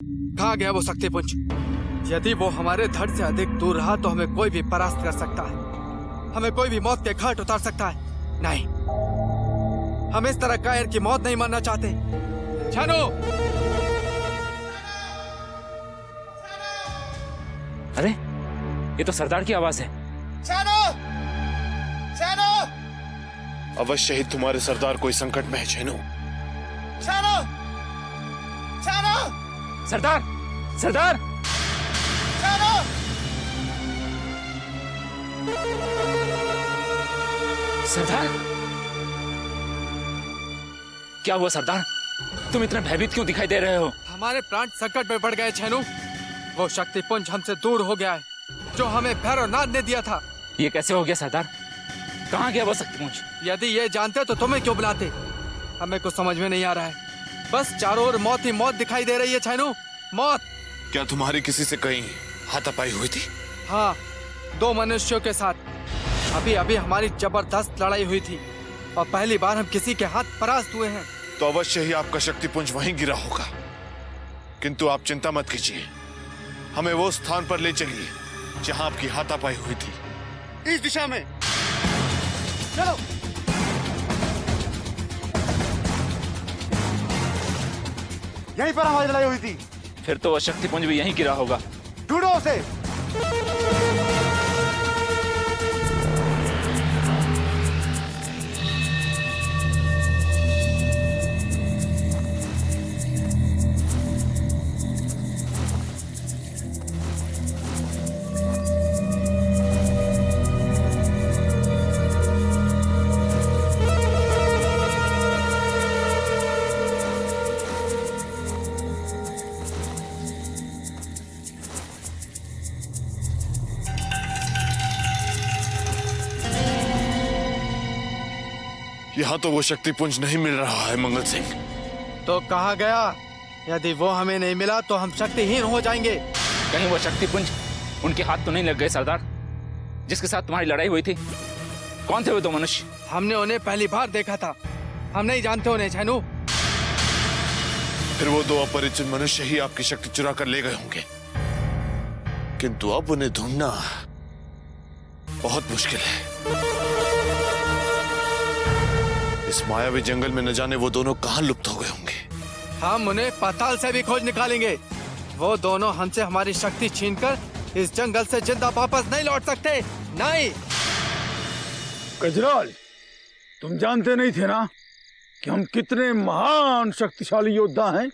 कहाँ गया वो शक्तिपुंज? यदि वो हमारे धड़ से अधिक दूर रहा तो हमें कोई भी परास्त कर सकता है, हमें कोई भी मौत के घाट उतार सकता है। नहीं, हम इस तरह कायर की मौत नहीं मरना चाहते। छानो! अरे ये तो सरदार की आवाज है। छानो! छानो! अवश्य ही तुम्हारे सरदार कोई संकट में है छेनो। छानो! छानो! सरदार! सरदार! छानो! सरदार! क्या हुआ सरदार? तुम इतना भयभीत क्यों दिखाई दे रहे हो? हमारे प्राण संकट में पड़ गए छेनु। वो शक्तिपुंज हमसे दूर हो गया है जो हमें भैरवनाथ ने दिया था। ये कैसे हो गया सरदार? कहाँ गया वो शक्तिपुंज? यदि ये जानते तो तुम्हें क्यों बुलाते? हमें कुछ समझ में नहीं आ रहा है। बस चारों ओर मौत ही मौत दिखाई दे रही है छेनु, मौत। क्या तुम्हारी किसी से कहीं हाथापाई हुई थी? हाँ, 2 मनुष्यों के साथ अभी अभी हमारी जबरदस्त लड़ाई हुई थी और पहली बार हम किसी के हाथ परास्त हुए हैं। तो अवश्य ही आपका शक्तिपुंज वहीं गिरा होगा, किंतु आप चिंता मत कीजिए, हमें वो स्थान पर ले चलिए जहां आपकी हाथापाई हुई थी। इस दिशा में चलो। यहीं पर हमारी लड़ाई हुई थी। फिर तो वो शक्तिपुंज भी यहीं गिरा होगा। ढूंढो उसे। यहाँ तो वो शक्तिपुंज नहीं मिल रहा है मंगल सिंह। तो कहाँ गया? यदि वो हमें नहीं मिला तो हम शक्तिहीन हो जाएंगे। कहीं वो शक्तिपुंज उनके हाथ तो नहीं लग गए सरदार, जिसके साथ तुम्हारी लड़ाई हुई थी? कौन थे वो 2 मनुष्य? हमने उन्हें पहली बार देखा था, हम नहीं जानते उन्हें छेनु। फिर वो 2 अपरिचित मनुष्य ही आपकी शक्ति चुरा कर ले गए होंगे, किंतु अब उन्हें ढूंढना बहुत मुश्किल है। इस मायावी जंगल में न जाने वो दोनों कहां लुप्त हो गए होंगे। हम उन्हें पाताल से भी खोज निकालेंगे। वो दोनों हमसे हमारी शक्ति छीनकर इस जंगल से जिंदा वापस नहीं लौट सकते। नहीं। गजराज, तुम जानते नहीं थे ना कि हम कितने महान शक्तिशाली योद्धा हैं?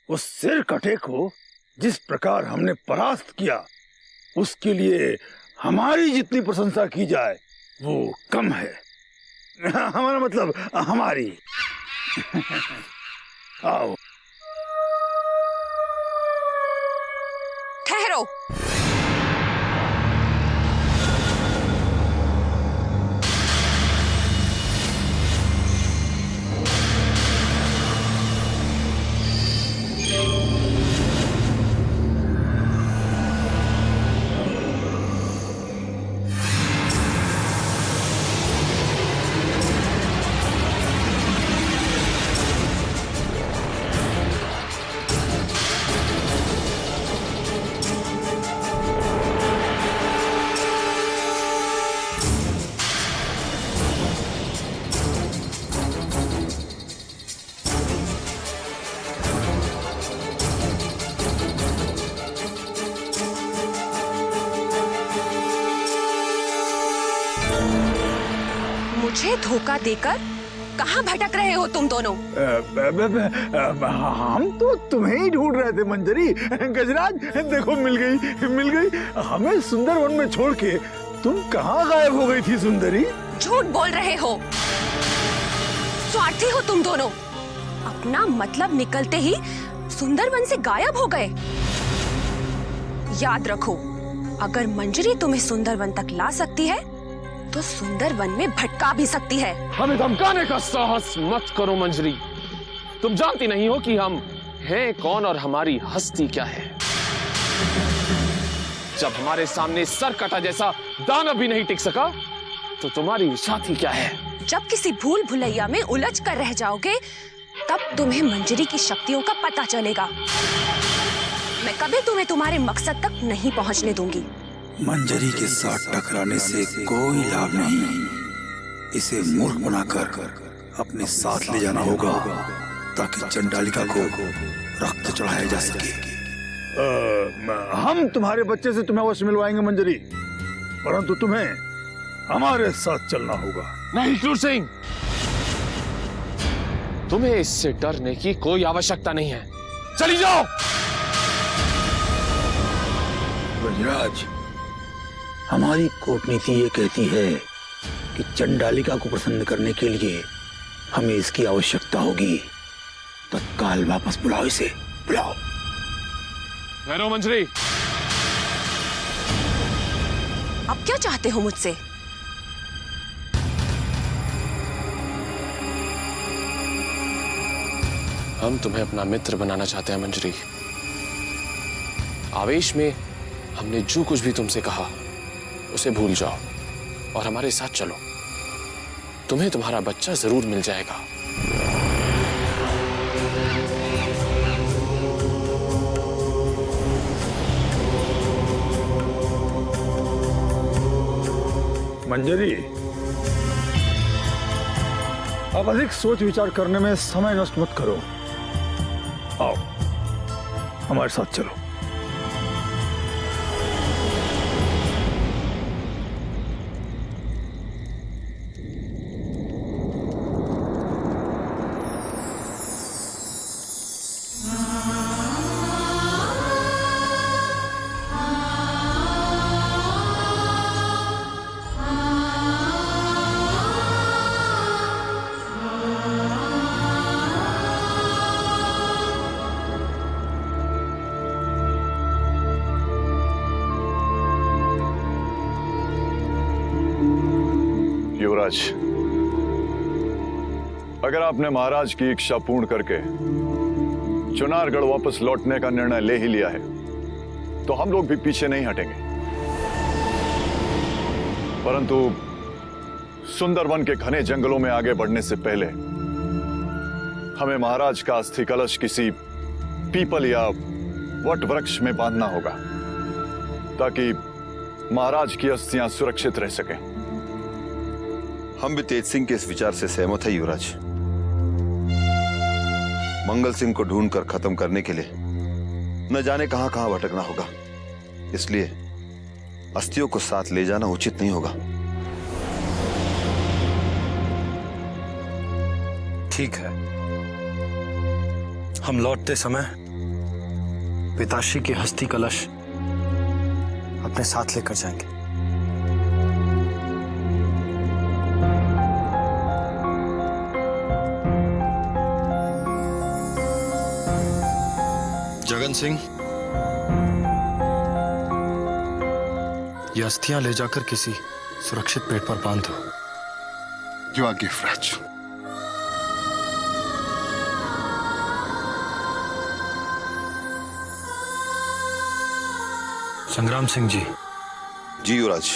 उस सिर कटे को जिस प्रकार हमने परास्त किया, उसके लिए हमारी जितनी प्रशंसा की जाए वो कम है। हमारा मतलब हमारी। आओ। ठहरो। मुझे धोखा देकर कहाँ भटक रहे हो तुम दोनों? हम तो तुम्हें ही ढूंढ रहे थे मंजरी। गजराज देखो, मिल गई। हमें सुंदर वन में छोड़ के तुम कहाँ गायब हो गई थी सुंदरी? झूठ बोल रहे हो, स्वार्थी हो तुम दोनों। अपना मतलब निकलते ही सुंदरवन से गायब हो गए। याद रखो, अगर मंजरी तुम्हें सुंदरवन तक ला सकती है तो सुंदरवन में भटका भी सकती है। हमें धमकाने का साहस मत करो मंजरी। तुम जानती नहीं हो कि हम हैं कौन और हमारी हस्ती क्या है। जब हमारे सामने सर कटा जैसा दानव भी नहीं टिक सका तो तुम्हारी छाती क्या है। जब किसी भूल भुलैया में उलझ कर रह जाओगे तब तुम्हें मंजरी की शक्तियों का पता चलेगा। मैं कभी तुम्हें तुम्हारे मकसद तक नहीं पहुंचने दूंगी। मंजरी के साथ टकराने से कोई लाभ नहीं। इसे मूर्ख बनाकर अपने साथ ले जाना होगा ताकि चंडालिका को रक्त चढ़ाया जा सके। हम तुम्हारे बच्चे से तुम्हें अवश्य मिलवाएंगे मंजरी, परंतु तुम्हें हमारे साथ चलना होगा। नहीं क्रूर सिंह, तुम्हें इससे डरने की कोई आवश्यकता नहीं है। चली जाओ। ब्रजराज, हमारी कूटनीति ये कहती है कि चंडालिका को प्रसन्न करने के लिए हमें इसकी आवश्यकता होगी। तत्काल वापस बुलाओ इसे, बुलाओ। नैनो मंजरी, अब क्या चाहते हो मुझसे? हम तुम्हें अपना मित्र बनाना चाहते हैं मंजरी। आवेश में हमने जो कुछ भी तुमसे कहा उसे भूल जाओ और हमारे साथ चलो। तुम्हें तुम्हारा बच्चा जरूर मिल जाएगा। मंजरी, अब अधिक सोच विचार करने में समय नष्ट मत करो। आओ, हमारे साथ चलो। युवराज, अगर आपने महाराज की इच्छा पूर्ण करके चुनारगढ़ वापस लौटने का निर्णय ले ही लिया है तो हम लोग भी पीछे नहीं हटेंगे। परंतु सुंदरवन के घने जंगलों में आगे बढ़ने से पहले हमें महाराज का अस्थि कलश किसी पीपल या वट वृक्ष में बांधना होगा ताकि महाराज की अस्थियां सुरक्षित रह सकें। हम भी तेज सिंह के इस विचार से सहमत है युवराज। मंगल सिंह को ढूंढकर खत्म करने के लिए न जाने कहां कहां भटकना होगा, इसलिए अस्थियों को साथ ले जाना उचित नहीं होगा। ठीक है, हम लौटते समय पिताश्री की हस्ती कलश अपने साथ लेकर जाएंगे। जगन सिंह, ये अस्थियां ले जाकर किसी सुरक्षित पेड़ पर बांध दो। जो आगे युवराज। संग्राम सिंह जी। जी युवराज।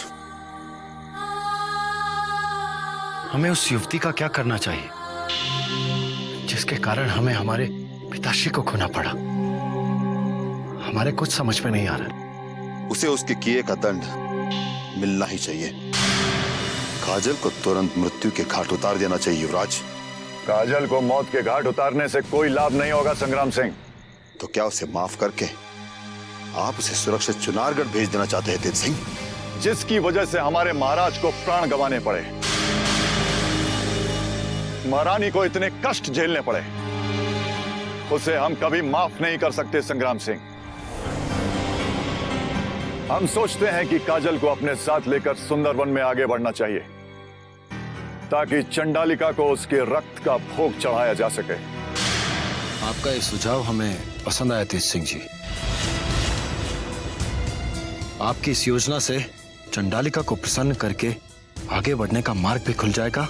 हमें उस युवती का क्या करना चाहिए जिसके कारण हमें हमारे पिताश्री को खोना पड़ा? हमारे कुछ समझ में नहीं आ रहा। उसे उसके किए का दंड मिलना ही चाहिए। काजल को तुरंत मृत्यु के घाट उतार देना चाहिए युवराज। काजल को मौत के घाट उतारने से कोई लाभ नहीं होगा संग्राम सिंह। तो क्या उसे माफ करके आप उसे सुरक्षित चुनारगढ़ भेज देना चाहते हैं तेज सिंह? जिसकी वजह से हमारे महाराज को प्राण गंवाने पड़े, महारानी को इतने कष्ट झेलने पड़े, उसे हम कभी माफ नहीं कर सकते संग्राम सिंह। हम सोचते हैं कि काजल को अपने साथ लेकर सुंदरवन में आगे बढ़ना चाहिए ताकि चंडालिका को उसके रक्त का भोग चढ़ाया जा सके। आपका ये सुझाव हमें पसंद आया तेज सिंह जी। आपकी इस योजना से चंडालिका को प्रसन्न करके आगे बढ़ने का मार्ग भी खुल जाएगा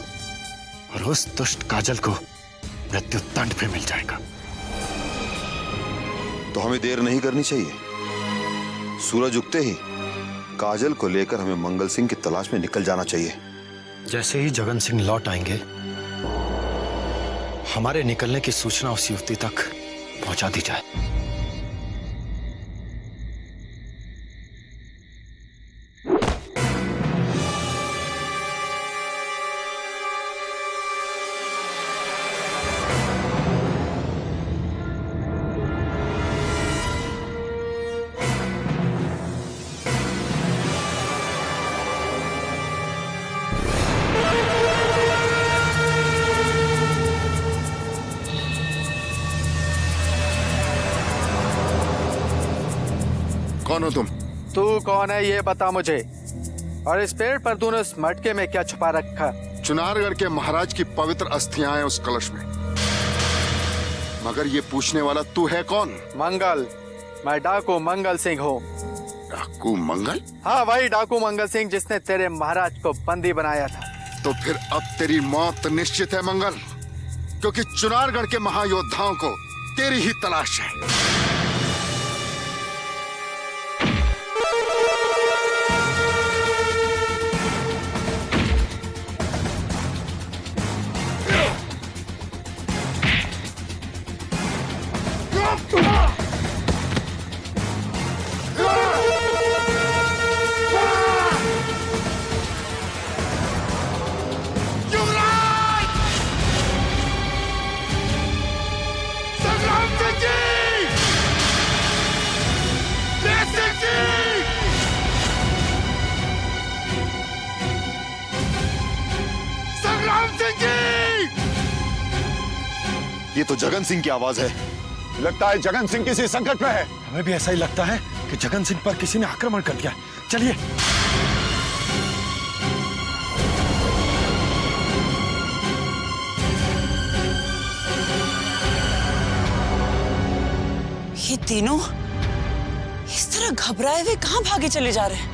और उस दुष्ट काजल को मृत्यु दंड भी मिल जाएगा। तो हमें देर नहीं करनी चाहिए। सूरज उगते ही काजल को लेकर हमें मंगल सिंह की तलाश में निकल जाना चाहिए। जैसे ही जगन सिंह लौट आएंगे हमारे निकलने की सूचना उस युवती तक पहुंचा दी जाए। कौन हो तुम? तू कौन है ये बता मुझे, और इस पेड़ पर तूने उस मटके में क्या छुपा रखा? चुनारगढ़ के महाराज की पवित्र अस्थियां हैं उस कलश में। मगर ये पूछने वाला तू है कौन? मंगल। मैं डाकू मंगल सिंह हूँ। डाकू मंगल? हाँ, वही डाकू मंगल सिंह जिसने तेरे महाराज को बंदी बनाया था। तो फिर अब तेरी मौत निश्चित है मंगल, क्योंकि चुनारगढ़ के महायोद्धाओं को तेरी ही तलाश है। ये तो जगन सिंह की आवाज है। लगता है जगन सिंह किसी संकट में है। हमें भी ऐसा ही लगता है कि जगन सिंह पर किसी ने आक्रमण कर दिया। चलिए। ये तीनों इस तरह घबराए हुए कहां भागे चले जा रहे हैं?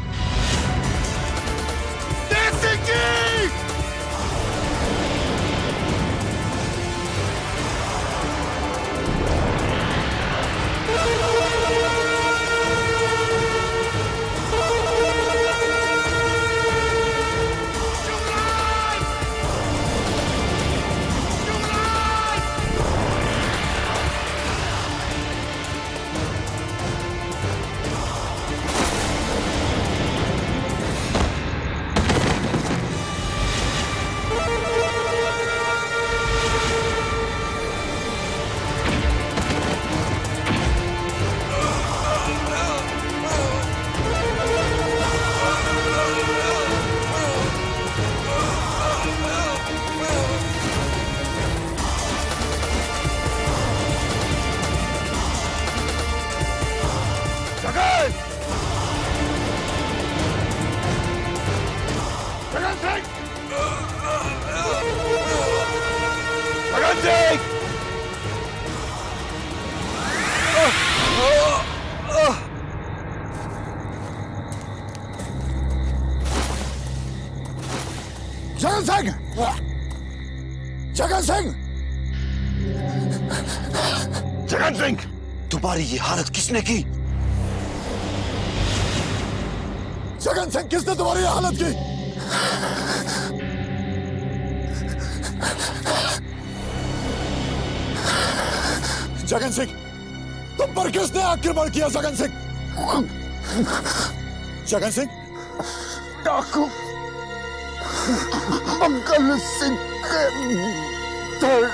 जगन सिंह! जगन सिंह! जगन सिंह, तुम्हारी ये हालत किसने की? जगन सिंह, किसने तुम्हारी ये हालत की? जगन सिंह, तुम पर किसने आक्रमण किया? जगन सिंह! जगन सिंह! डाकू मंगल सिंह के धड़।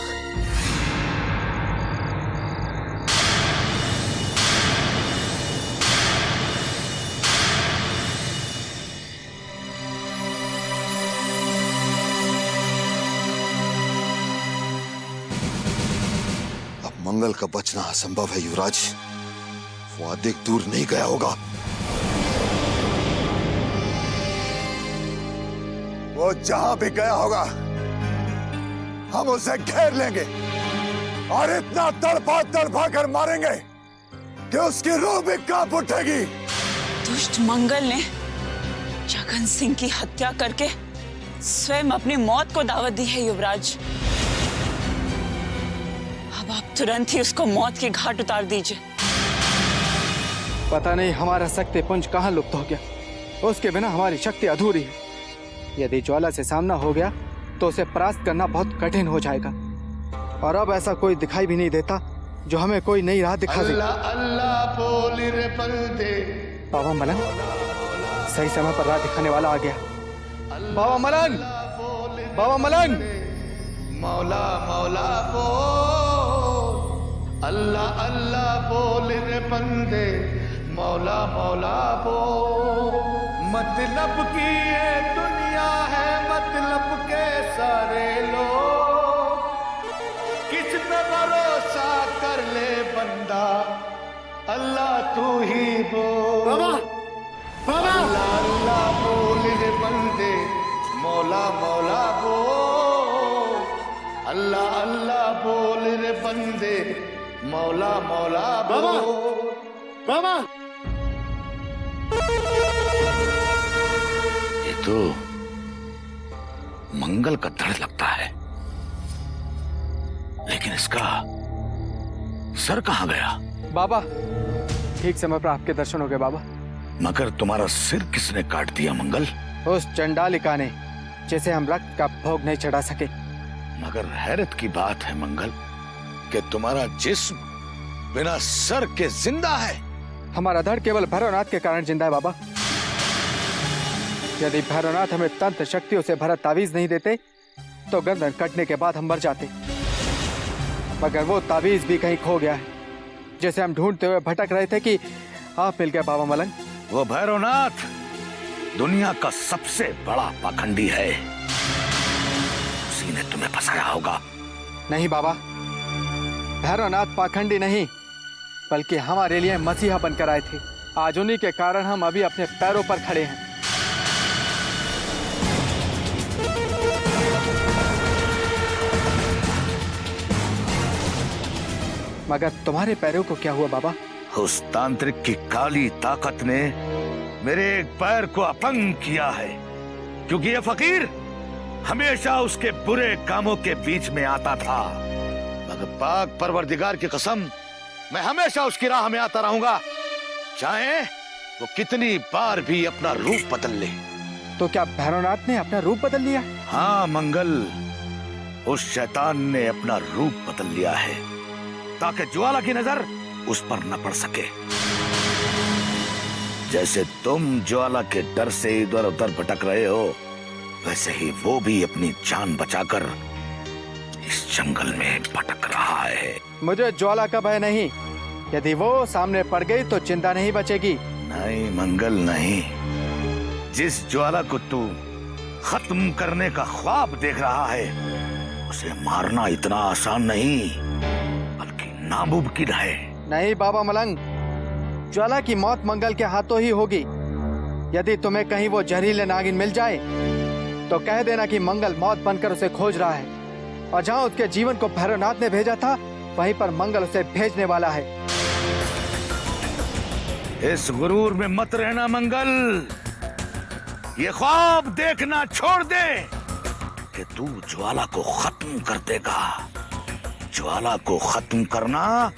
अब मंगल का बचना असंभव है युवराज। वो अधिक दूर नहीं गया होगा। वो जहां भी गया होगा हम उसे घेर लेंगे और इतना तड़पा तड़पा कर मारेंगे कि उसकी रूह भी कांप उठेगी। दुष्ट मंगल ने जगन सिंह की हत्या करके स्वयं अपनी मौत को दावत दी है युवराज। अब आप तुरंत ही उसको मौत के घाट उतार दीजिए। पता नहीं हमारा शक्ति पुंज कहाँ लुप्त हो गया। उसके बिना हमारी शक्ति अधूरी है। यदि ज्वाला से सामना हो गया तो उसे परास्त करना बहुत कठिन हो जाएगा। और अब ऐसा कोई दिखाई भी नहीं देता जो हमें कोई नई राह दिखा दे। अल्लाह बोल रे बंदे। बाबा मलंग, सही समय पर राह दिखाने वाला आ गया। बाबा मलंग, बाबा मलंग, मौला मौला बोल, अल्लाह अल्लाह बोल रे बंदे, मौला मौला बोल। मतलब की ये दुनिया है, मतलब के सारे लोग, किस पे भरोसा कर ले बंदा, अल्लाह तू ही बोल। बाबा बाबा, अल्लाह अल्लाह बोल रे बंदे, मौला मौला बोल, अल्लाह अल्लाह बोल रे बंदे, मौला मौला बोल। बाबा ये तो मंगल का धड़ लगता है, लेकिन इसका सर कहां गया? बाबा ठीक समय पर आपके दर्शन हो गए बाबा। मगर तुम्हारा सिर किसने काट दिया मंगल? उस चंडालिका ने, जिसे हम रक्त का भोग नहीं चढ़ा सके। मगर हैरत की बात है मंगल कि तुम्हारा जिस्म बिना सर के जिंदा है। हमारा धड़ केवल भैरवनाथ के कारण जिंदा है बाबा। यदि भैरवनाथ हमें तंत्र शक्तियों से भरा तावीज नहीं देते तो गर्दन कटने के बाद हम मर जाते। मगर वो तावीज भी कहीं खो गया है, जैसे हम ढूंढते हुए भटक रहे थे कि आप मिल गए बाबा मलंग। वो भैरवनाथ दुनिया का सबसे बड़ा पाखंडी है, उसी ने तुम्हें फंसाया होगा। नहीं बाबा, भैरवनाथ पाखंडी नहीं, बल्कि हमारे लिए मसीहा बनकर आए थे। आज उन्हीं के कारण हम अभी अपने पैरों पर खड़े हैं। मगर तुम्हारे पैरों को क्या हुआ बाबा? उस तांत्रिक की काली ताकत ने मेरे एक पैर को अपंग किया है, क्योंकि ये फकीर हमेशा उसके बुरे कामों के बीच में आता था। मगर पाक परवरदिगार की कसम, मैं हमेशा उसकी राह में आता रहूंगा, चाहे वो कितनी बार भी अपना रूप बदल ले। तो क्या भैरवनाथ ने अपना रूप बदल लिया? हाँ मंगल, उस शैतान ने अपना रूप बदल लिया है ताकि ज्वाला की नजर उस पर न पड़ सके। जैसे तुम ज्वाला के डर से इधर उधर भटक रहे हो, वैसे ही वो भी अपनी जान बचाकर इस जंगल में भटक रहा है। मुझे ज्वाला का भय नहीं, यदि वो सामने पड़ गई तो चिंता नहीं बचेगी। नहीं मंगल नहीं, जिस ज्वाला को तू खत्म करने का ख्वाब देख रहा है, उसे मारना इतना आसान नहीं बल्कि नामुमकिन है। नहीं बाबा मलंग, ज्वाला की मौत मंगल के हाथों ही होगी। यदि तुम्हें कहीं वो जहरीले नागिन मिल जाए तो कह देना कि मंगल मौत बनकर उसे खोज रहा है, और जहाँ उसके जीवन को भैरवनाथ ने भेजा था वहीं पर मंगल उसे भेजने वाला है। इस गुरूर में मत रहना मंगल, ये ख्वाब देखना छोड़ दे कि तू ज्वाला को खत्म कर देगा। ज्वाला को खत्म करना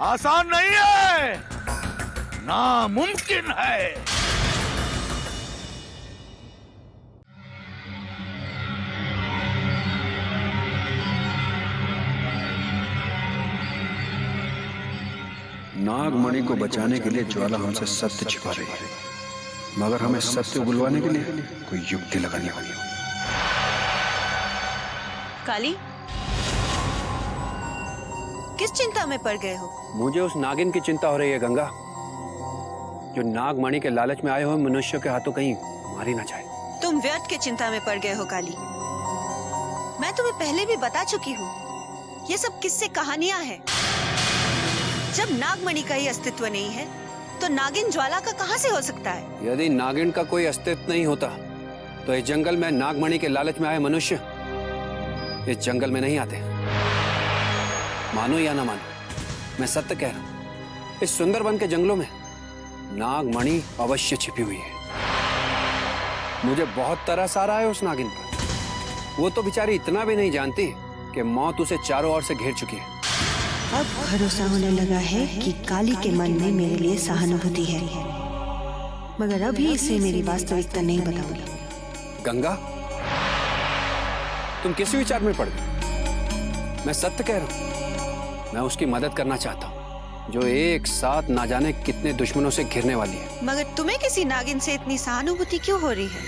आसान नहीं है, नामुमकिन है। नागमणि को बचाने के लिए ज्वाला हमसे सत्य छिपा रही है, मगर हमें सत्य बुलवाने के लिए कोई युक्ति लगानी होगी। काली, किस चिंता में पड़ गए हो? मुझे उस नागिन की चिंता हो रही है गंगा, जो नागमणि के लालच में आए हुए मनुष्यों के हाथों कहीं मारी ना जाए। तुम व्यर्थ की चिंता में पड़ गए हो काली। मैं तुम्हें पहले भी बता चुकी हूँ, ये सब किस्से कहानियां हैं। जब नागमणि का ही अस्तित्व नहीं है तो नागिन ज्वाला का कहां से हो सकता है? यदि नागिन का कोई अस्तित्व नहीं होता तो इस जंगल में नागमणि के लालच में आए मनुष्य इस जंगल में नहीं आते। मानो या ना मानो, मैं सत्य कह रहा हूं, इस सुंदरवन के जंगलों में नागमणि अवश्य छिपी हुई है। मुझे बहुत तरस आ रहा है उस नागिन पर। वो तो बेचारी इतना भी नहीं जानती कि मौत उसे चारों ओर से घेर चुकी है। अब भरोसा होने लगा है कि काली के मन में मेरे लिए सहानुभूति है, मगर अभी इसे मेरी वास्तविकता नहीं बताऊंगी। गंगा, तुम किस विचार में पड़ गई? मैं सत्य कह रहा हूँ। मैं उसकी मदद करना चाहता हूँ, जो एक साथ ना जाने कितने दुश्मनों से घिरने वाली है। मगर तुम्हें किसी नागिन से इतनी सहानुभूति क्यों हो रही है?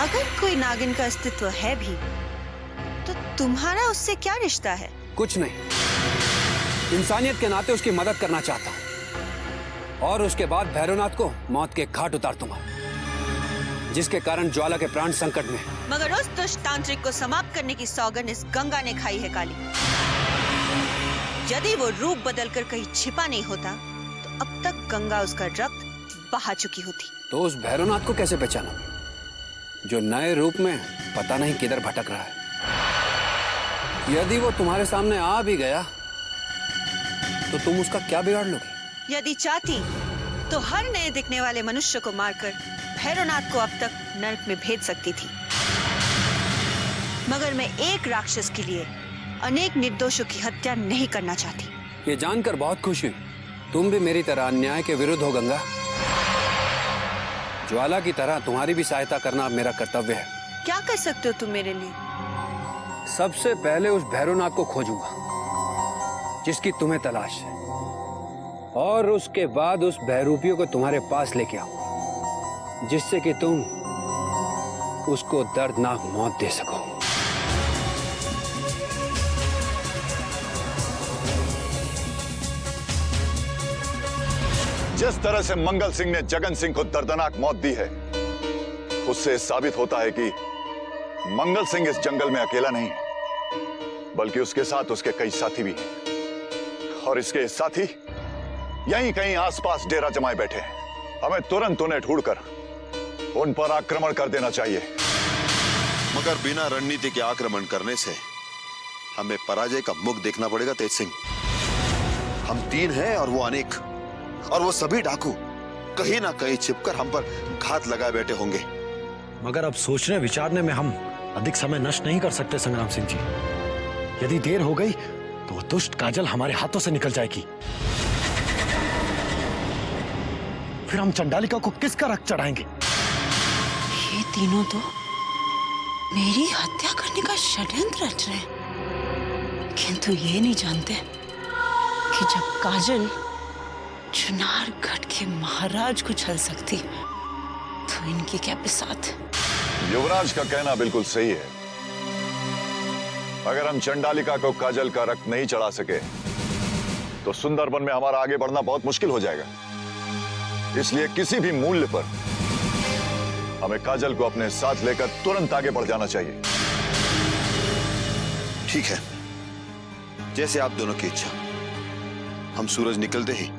अगर कोई नागिन का अस्तित्व है भी, तो तुम्हारा उससे क्या रिश्ता है? कुछ नहीं, इंसानियत के नाते उसकी मदद करना चाहता हूँ और उसके बाद भैरवनाथ को मौत के घाट उतार दूंगा, जिसके कारण ज्वाला के प्राण संकट में। मगर उस दुष्ट तांत्रिक को समाप्त करने की सौगंध इस गंगा ने खाई है काली। यदि वो रूप बदलकर कहीं छिपा नहीं होता, तो अब तक गंगा उसका रक्त बहा चुकी होती। तो उस भैरवनाथ को कैसे पहचाना, जो नए रूप में पता नहीं किधर भटक रहा है? यदि वो तुम्हारे सामने आ भी गया, तो तुम उसका क्या बिगाड़ लोगी? यदि चाहती तो हर नए दिखने वाले मनुष्य को मारकर भैरवनाथ को अब तक नरक में भेज सकती थी। मगर मैं एक राक्षस के लिए अनेक निर्दोषों की हत्या नहीं करना चाहती। ये जानकर बहुत खुशी हुई, तुम भी मेरी तरह अन्याय के विरुद्ध हो गंगा। ज्वाला की तरह तुम्हारी भी सहायता करना अब मेरा कर्तव्य है। क्या कर सकते हो तुम मेरे लिए? सबसे पहले उस भैरवनाथ को खोजूंगा जिसकी तुम्हें तलाश है, और उसके बाद उस भैरूपियों को तुम्हारे पास लेके आऊंगा, जिससे कि तुम उसको दर्दनाक मौत दे सको। जिस तरह से मंगल सिंह ने जगन सिंह को दर्दनाक मौत दी है, उससे साबित होता है कि मंगल सिंह इस जंगल में अकेला नहीं है, बल्कि उसके साथ उसके कई साथी भी हैं। और इसके साथी यहीं कहीं आसपास डेरा जमाए बैठे हैं। हमें तुरंत उन्हें ढूंढकर उन पर आक्रमण कर देना चाहिए। मगर बिना रणनीति के आक्रमण करने से हमें पराजय का मुख देखना पड़ेगा तेज सिंह। हम 3 हैं और वो अनेक, और वो सभी डाकू कहीं ना कहीं छिपकर हम पर घात लगाए बैठे होंगे। मगर अब सोचने विचारने में हम अधिक समय नष्ट नहीं कर सकते संग्राम सिंह जी। यदि देर हो गई तो वो दुष्ट काजल हमारे हाथों से निकल जाएगी। फिर हम चंडालिका को किसका रक्त चढ़ाएंगे? ये तीनों तो मेरी हत्या करने का षड्यंत्र रच रहे हैं, किंतु ये नहीं जानते कि जब काजल चुनारगढ़ के महाराज को छल सकती, तो इनकी क्या बिसात। युवराज का कहना बिल्कुल सही है। अगर हम चंडालिका को काजल का रक्त नहीं चढ़ा सके, तो सुंदरबन में हमारा आगे बढ़ना बहुत मुश्किल हो जाएगा। इसलिए किसी भी मूल्य पर हमें काजल को अपने साथ लेकर तुरंत आगे बढ़ जाना चाहिए। ठीक है, जैसे आप दोनों की इच्छा। हम सूरज निकलते ही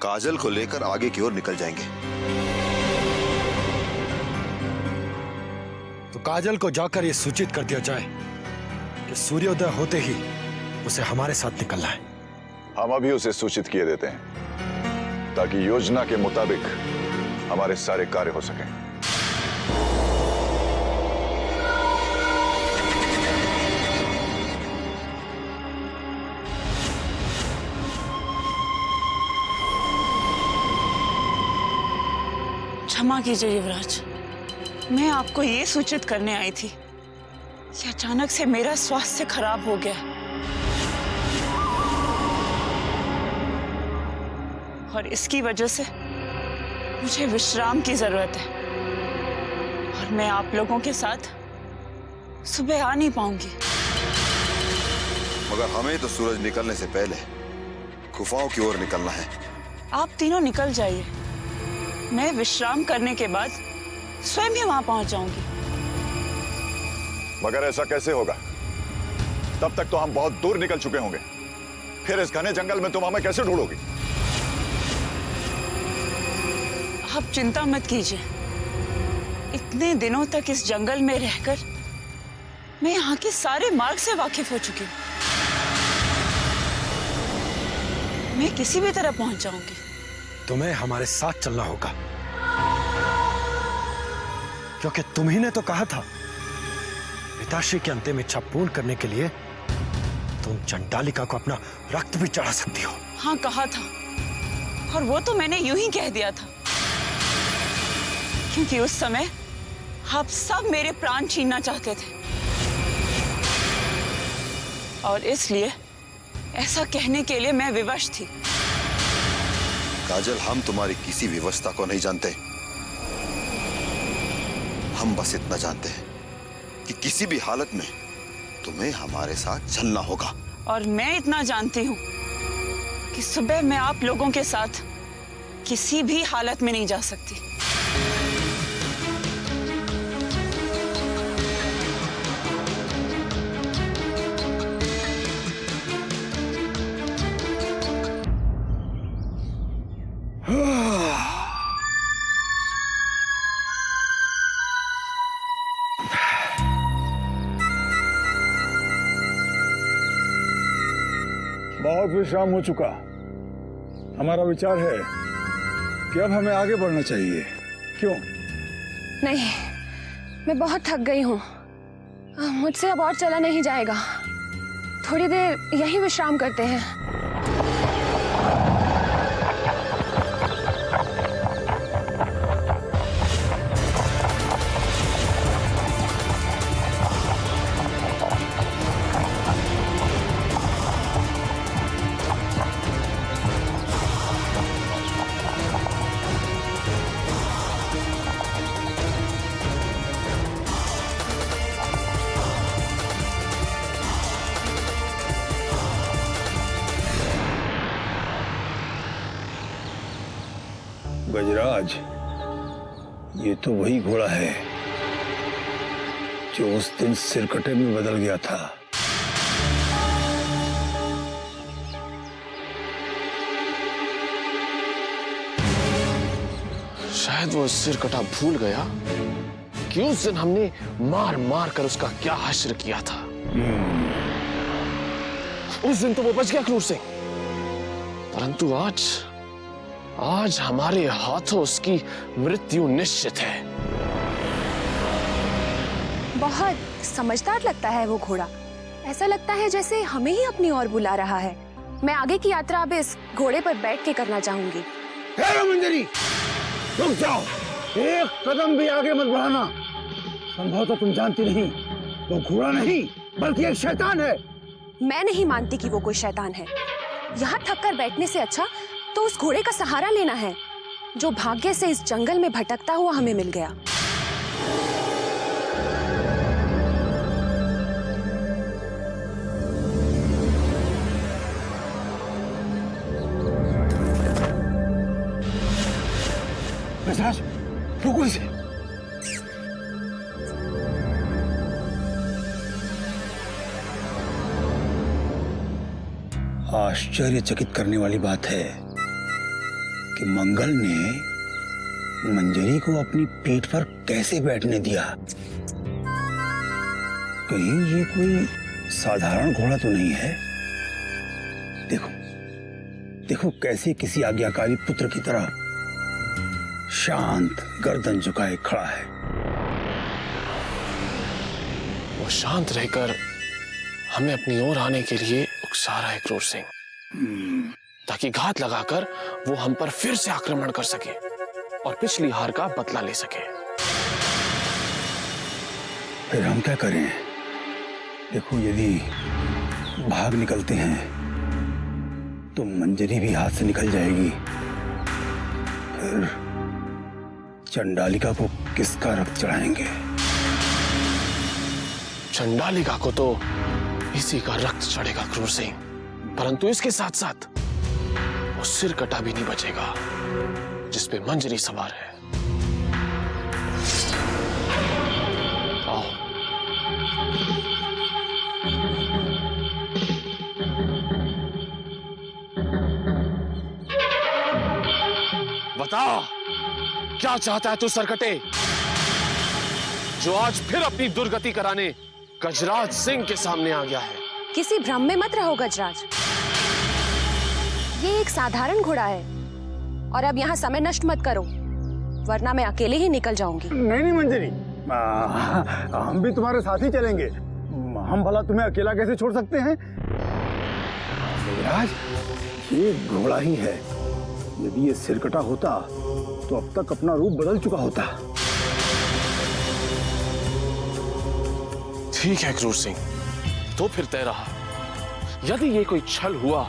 काजल को लेकर आगे की ओर निकल जाएंगे। तो काजल को जाकर यह सूचित कर दिया जाए कि सूर्योदय होते ही उसे हमारे साथ निकलना है। हम अभी उसे सूचित किए देते हैं, ताकि योजना के मुताबिक हमारे सारे कार्य हो सकें। क्षमा कीजिए युवराज, मैं आपको ये सूचित करने आई थी कि अचानक से मेरा स्वास्थ्य खराब हो गया और इसकी वजह से मुझे विश्राम की जरूरत है, और मैं आप लोगों के साथ सुबह आ नहीं पाऊंगी। मगर हमें तो सूरज निकलने से पहले गुफाओं की ओर निकलना है। आप तीनों निकल जाइए, मैं विश्राम करने के बाद स्वयं ही वहां पहुंच जाऊंगी। मगर ऐसा कैसे होगा? तब तक तो हम बहुत दूर निकल चुके होंगे। फिर इस घने जंगल में तुम हमें कैसे ढूंढोगी? आप चिंता मत कीजिए, इतने दिनों तक इस जंगल में रहकर मैं यहाँ के सारे मार्ग से वाकिफ हो चुकी हूँ। मैं किसी भी तरह पहुंच जाऊंगी। तुम्हें हमारे साथ चलना होगा, क्योंकि तुम्ही ने तो कहा था पिताश्री की अंतिम इच्छा पूर्ण करने के लिए तुम चंडालिका को अपना रक्त भी चढ़ा सकती हो। हाँ कहा था, और वो तो मैंने यूं ही कह दिया था, क्योंकि उस समय आप सब मेरे प्राण छीनना चाहते थे। और इसलिए ऐसा कहने के लिए मैं विवश थी। काजल, हम तुम्हारी किसी व्यवस्था को नहीं जानते। हम बस इतना जानते हैं कि किसी भी हालत में तुम्हें हमारे साथ चलना होगा। और मैं इतना जानती हूँ कि सुबह मैं आप लोगों के साथ किसी भी हालत में नहीं जा सकती। बहुत विश्राम हो चुका। हमारा विचार है कि अब हमें आगे बढ़ना चाहिए। क्यों? नहीं, मैं बहुत थक गई हूँ। मुझसे अब और चला नहीं जाएगा। थोड़ी देर यहीं विश्राम करते हैं। गजराज, ये तो वही घोड़ा है जो उस दिन सिरकटे में बदल गया था। शायद वो सिरकटा भूल गया कि उस दिन हमने मार मार कर उसका क्या हश्र किया था। उस दिन तो वो बच गया क्रूर सिंह, परंतु आज हमारे हाथों उसकी मृत्यु निश्चित है। बहुत समझदार लगता है वो घोड़ा। ऐसा लगता है जैसे हमें ही अपनी ओर बुला रहा है। मैं आगे की यात्रा अब इस घोड़े पर बैठ के करना चाहूंगी। मंजरी, रुक जाओ, एक कदम भी आगे मत बढ़ाना। संभवतः तुम जानती नहीं, वो घोड़ा नहीं बल्कि एक शैतान है। मैं नहीं मानती कि वो कोई शैतान है। यहाँ थक कर बैठने से अच्छा तो उस घोड़े का सहारा लेना है जो भाग्य से इस जंगल में भटकता हुआ हमें मिल गया। गजराज, रुको इसे। आश्चर्यचकित करने वाली बात है कि मंगल ने मंजरी को अपनी पीठ पर कैसे बैठने दिया। कहीं ये कोई साधारण घोड़ा तो नहीं है। देखो देखो कैसे किसी आज्ञाकारी पुत्र की तरह शांत गर्दन झुकाए खड़ा है। वो शांत रहकर हमें अपनी ओर आने के लिए उकसा रहा है क्रूर सिंह, ताकि घात लगाकर वो हम पर फिर से आक्रमण कर सके और पिछली हार का बदला ले सके। फिर हम क्या करें? देखो, यदि भाग निकलते हैं तो मंजरी भी हाथ से निकल जाएगी। फिर चंडालिका को किसका रक्त चढ़ाएंगे? चंडालिका को तो इसी का रक्त चढ़ेगा क्रूर सिंह, परंतु इसके साथ साथ वो सिरकटा भी नहीं बचेगा जिसपे मंजरी सवार है। आओ। बता, क्या चाहता है तू सरकटे, जो आज फिर अपनी दुर्गति कराने गजराज सिंह के सामने आ गया है? किसी भ्रम में मत रहो गजराज। ये एक साधारण घोड़ा है और अब यहाँ समय नष्ट मत करो, वरना मैं अकेले ही निकल जाऊंगी। नहीं नहीं मंजरी, हम भी तुम्हारे साथ ही चलेंगे। हम भला तुम्हें अकेला कैसे छोड़ सकते हैं? गजराज, ये घोड़ा ही है। यदि ये सिरकटा होता तो अब तक अपना रूप बदल चुका होता। ठीक है क्रूर सिंह, तो फिर तय रहा, यदि ये कोई छल हुआ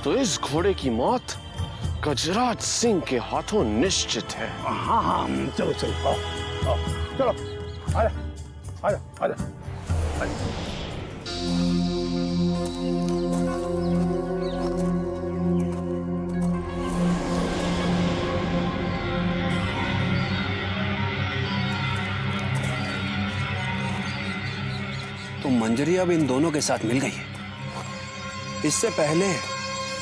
तो इस घोड़े की मौत गजराज सिंह के हाथों निश्चित है। हाँ हाँ, चलो चलो आओ, आओ, चलो आजा आजा आजा आजा। तो मंजरी अब इन दोनों के साथ मिल गई है। इससे पहले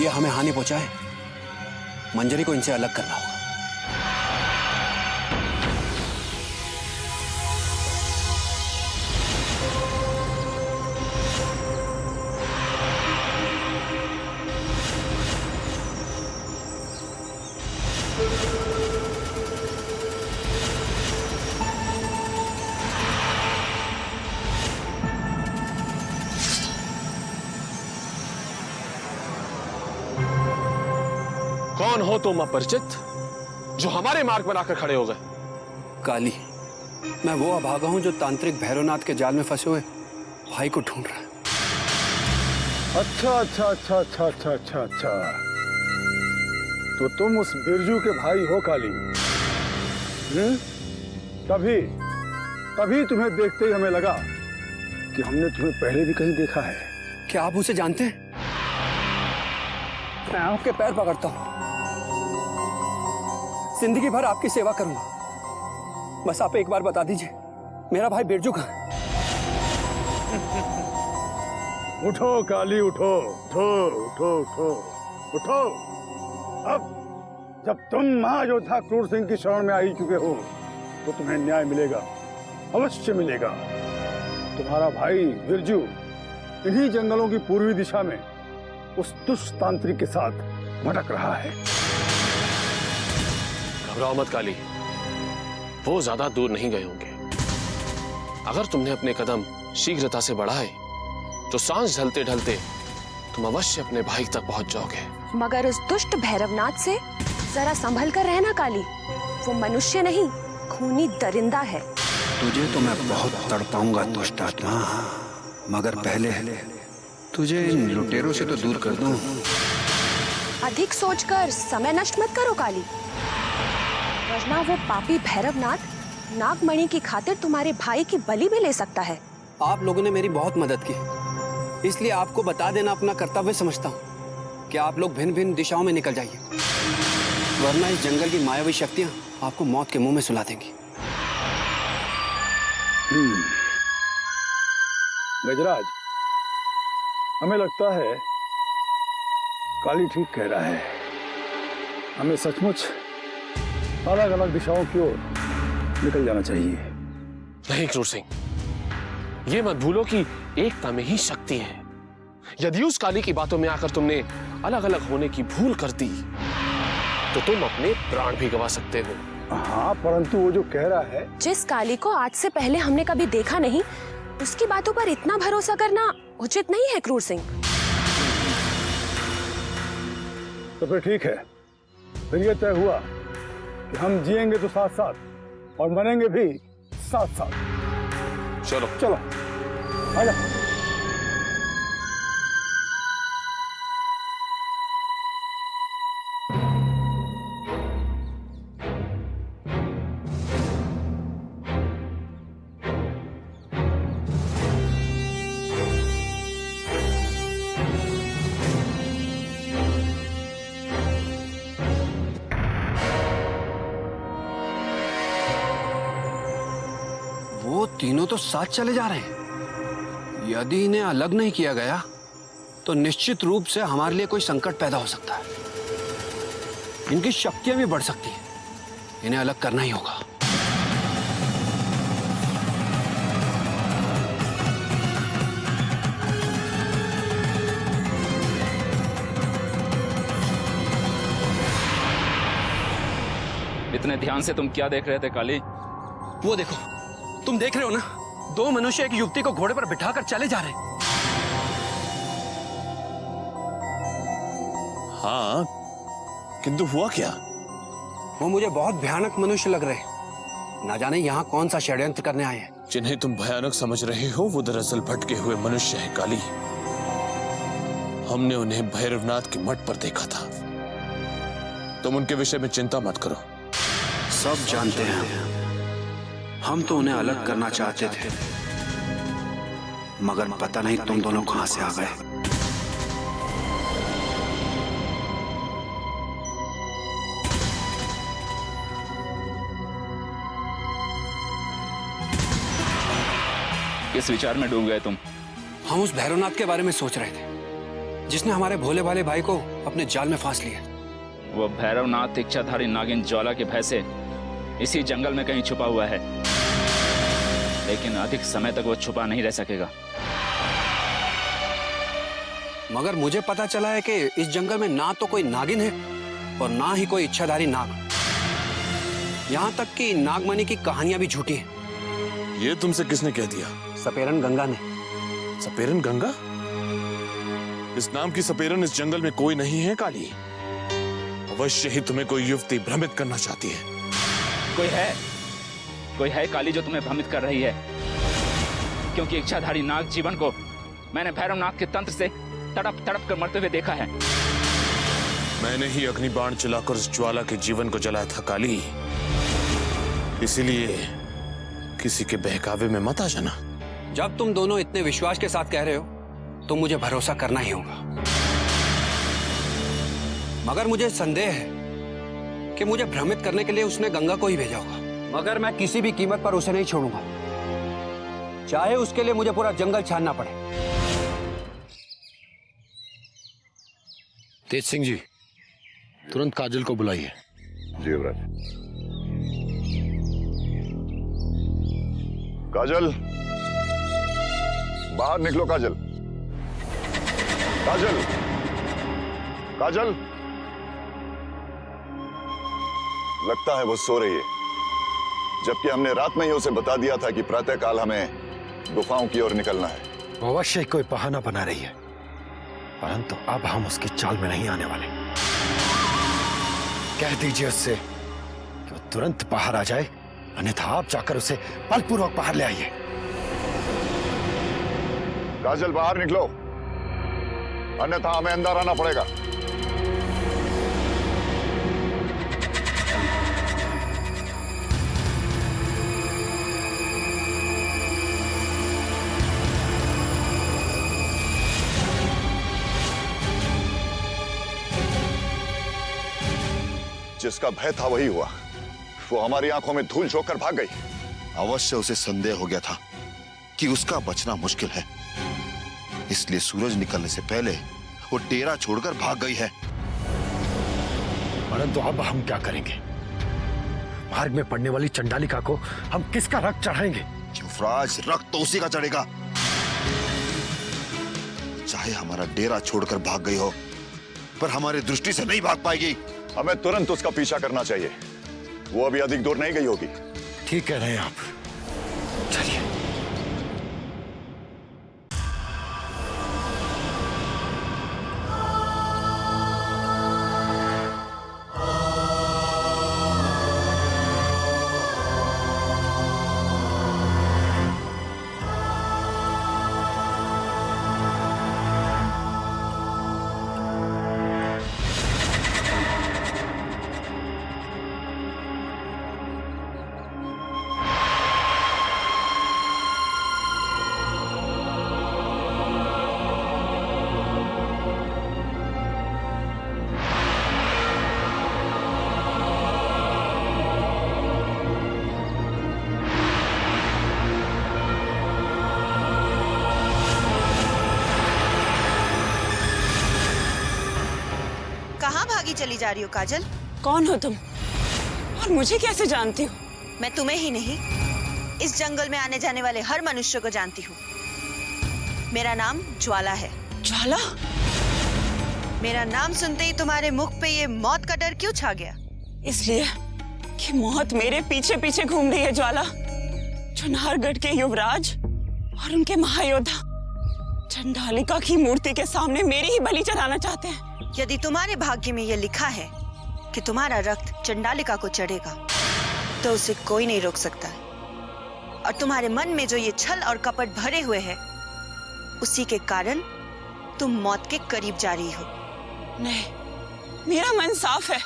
ये हमें हानि पहुंचाए, मंजरी को इनसे अलग करना होगा। कौन हो तुम अपरिचित जो हमारे मार्ग पर आकर खड़े हो गए? काली, मैं वो अभागा हूं जो तांत्रिक भैरवनाथ के जाल में फंसे हुए भाई को ढूंढ रहा है। अच्छा अच्छा अच्छा अच्छा अच्छा अच्छा अच्छा, तो तुम उस बिरजू के भाई हो काली? तभी तभी तुम्हें देखते ही हमें लगा कि हमने तुम्हें पहले भी कहीं देखा है। क्या आप उसे जानते हैं? मैं आपके पैर पकड़ता हूं, जिंदगी भर आपकी सेवा करूंगा। बस आप एक बार बता दीजिए मेरा भाई बिरजू कहाँ है? उठो काली, उठो उठो उठो उठो उठो। अब जब तुम महायोद्धा क्रूर सिंह की शरण में आ ही चुके हो तो तुम्हें न्याय मिलेगा, अवश्य मिलेगा। तुम्हारा भाई बिरजू इन्हीं जंगलों की पूर्वी दिशा में उस दुष्ट तांत्रिक के साथ भटक रहा है। घबराओ मत काली, वो ज्यादा दूर नहीं गए होंगे। अगर तुमने अपने कदम शीघ्रता से बढ़ाए तो सांस ढलते ढलते तुम अवश्य अपने भाई तक पहुंच जाओगे। मगर उस दुष्ट भैरवनाथ से जरा संभल कर रहना काली, वो मनुष्य नहीं खूनी दरिंदा है। तुझे तो मैं बहुत तड़पाऊंगा दुष्ट आत्मा, मगर पहले तुझे इन लुटेरों से तो दूर कर दूं। अधिक सोचकर समय नष्ट मत करो काली, वरना वो पापी भैरवनाथ नागमणि की खातिर तुम्हारे भाई की बलि भी ले सकता है। आप लोगों ने मेरी बहुत मदद की, इसलिए आपको बता देना अपना कर्तव्य समझता हूँ कि आप लोग भिन्न भिन्न दिशाओं में निकल जाइए, वरना इस जंगल की मायावी शक्तियां आपको मौत के मुंह में सुला देंगी। गजराज, हमें लगता है काली ठीक कह रहा है। हमें सचमुच अलग अलग दिशाओं की ओर निकल जाना चाहिए। नहीं क्रूर सिंह, ये मत भूलो कि एकता में ही शक्ति है। यदि उस काली की बातों में आकर तुमने अलग अलग होने की भूल कर दी तो तुम अपने प्राण भी गंवा सकते हो। हाँ, परंतु वो जो कह रहा है, जिस काली को आज से पहले हमने कभी देखा नहीं, उसकी बातों पर इतना भरोसा करना उचित नहीं है क्रूर सिंह। तो फिर ठीक है, फिर ये तय हुआ कि हम जिएंगे तो साथ साथ और मरेंगे भी साथ साथ। चलो चलो आजा। वो तीनों तो साथ चले जा रहे हैं। यदि इन्हें अलग नहीं किया गया तो निश्चित रूप से हमारे लिए कोई संकट पैदा हो सकता है। इनकी शक्तियां भी बढ़ सकती हैं, इन्हें अलग करना ही होगा। इतने ध्यान से तुम क्या देख रहे थे काली? वो देखो, तुम देख रहे हो ना, दो मनुष्य एक युवती को घोड़े पर बिठाकर चले जा रहे हैं। हाँ, किंतु हुआ क्या? वो मुझे बहुत भयानक मनुष्य लग रहे हैं। ना जाने यहाँ कौन सा षड्यंत्र करने आए हैं। जिन्हें तुम भयानक समझ रहे हो वो दरअसल भटके हुए मनुष्य है काली। हमने उन्हें भैरवनाथ के मठ पर देखा था। तुम उनके विषय में चिंता मत करो। सब जानते हैं हम तो उन्हें अलग करना चाहते थे, मगर पता नहीं तुम दोनों कहां से आ गए। किस विचार में डूब गए तुम? हम उस भैरवनाथ के बारे में सोच रहे थे जिसने हमारे भोले भाले भाई को अपने जाल में फांस लिया। वो भैरवनाथ इच्छाधारी नागिन ज्वाला के भय से इसी जंगल में कहीं छुपा हुआ है, लेकिन अधिक समय तक वो छुपा नहीं रह सकेगा। मगर मुझे पता चला है कि इस जंगल में ना तो कोई नागिन है और ना ही कोई इच्छाधारी नाग। यहाँ तक कि नागमणि की कहानियां भी झूठी हैं। ये तुमसे किसने कह दिया? सपेरन गंगा ने। सपेरन गंगा? इस नाम की सपेरन इस जंगल में कोई नहीं है काली। अवश्य ही तुम्हें कोई युवती भ्रमित करना चाहती है। कोई है काली जो तुम्हें भ्रमित कर रही है, क्योंकि इच्छाधारी नाग जीवन को मैंने भैरवनाथ के तंत्र से तड़प तड़प कर मरते हुए देखा है। मैंने ही अग्निबाण चलाकर उस ज्वाला के जीवन को जलाया था काली, इसीलिए किसी के बहकावे में मत आ जाना। जब तुम दोनों इतने विश्वास के साथ कह रहे हो तो मुझे भरोसा करना ही होगा, मगर मुझे संदेह है कि मुझे भ्रमित करने के लिए उसने गंगा को ही भेजा होगा। मगर मैं किसी भी कीमत पर उसे नहीं छोड़ूंगा, चाहे उसके लिए मुझे पूरा जंगल छानना पड़े। तेज सिंह जी, तुरंत काजल को बुलाइए। जी युवराज। काजल, बाहर निकलो। काजल, काजल, काजल। लगता है वो सो रही है, जबकि हमने रात में ही उसे बता दिया था कि प्रातःकाल हमें गुफाओं की ओर निकलना है। वो अवश्य कोई बहाना बना रही है, परंतु अब हम उसकी चाल में नहीं आने वाले। कह दीजिए उससे कि वो तुरंत बाहर आ जाए, अन्यथा आप जाकर उसे बलपूर्वक बाहर ले आइए। काजल, बाहर निकलो, अन्यथा हमें अंदर आना पड़ेगा। जिसका भय था वही हुआ। वो हमारी आंखों में धूल झोंककर भाग गई। अवश्य उसे संदेह हो गया था कि उसका बचना मुश्किल है, इसलिए सूरज निकलने से पहले वो डेरा छोड़कर भाग गई है। परंतु अब हम क्या करेंगे? मार्ग में पड़ने वाली चंडालिका को हम किसका रक्त चढ़ाएंगे? युवराज, रक्त तो उसी का चढ़ेगा। चाहे हमारा डेरा छोड़कर भाग गई हो, पर हमारी दृष्टि से नहीं भाग पाएगी। हमें तुरंत उसका पीछा करना चाहिए। वो अभी अधिक दूर नहीं गई होगी। ठीक कह रहे हैं आप, चलिए। चली जा रही हो काजल? कौन हो तुम और मुझे कैसे जानती हो? मैं तुम्हें ही नहीं, इस जंगल में आने जाने वाले हर मनुष्य को जानती हूँ। मेरा नाम ज्वाला है। ज्वाला? मेरा नाम सुनते ही तुम्हारे मुख पे ये मौत का डर क्यों छा गया? इसलिए कि मौत मेरे पीछे पीछे घूम रही है ज्वाला। चुनारगढ़ के युवराज और उनके महायोद्धा चंडालिका की मूर्ति के सामने मेरी ही बलि चढ़ाना चाहते हैं। यदि तुम्हारे भाग्य में यह लिखा है कि तुम्हारा रक्त चंडालिका को चढ़ेगा, तो उसे कोई नहीं रोक सकता। और तुम्हारे मन में जो ये छल और कपट भरे हुए हैं, उसी के कारण तुम मौत के करीब जा रही हो। नहीं, मेरा मन साफ है।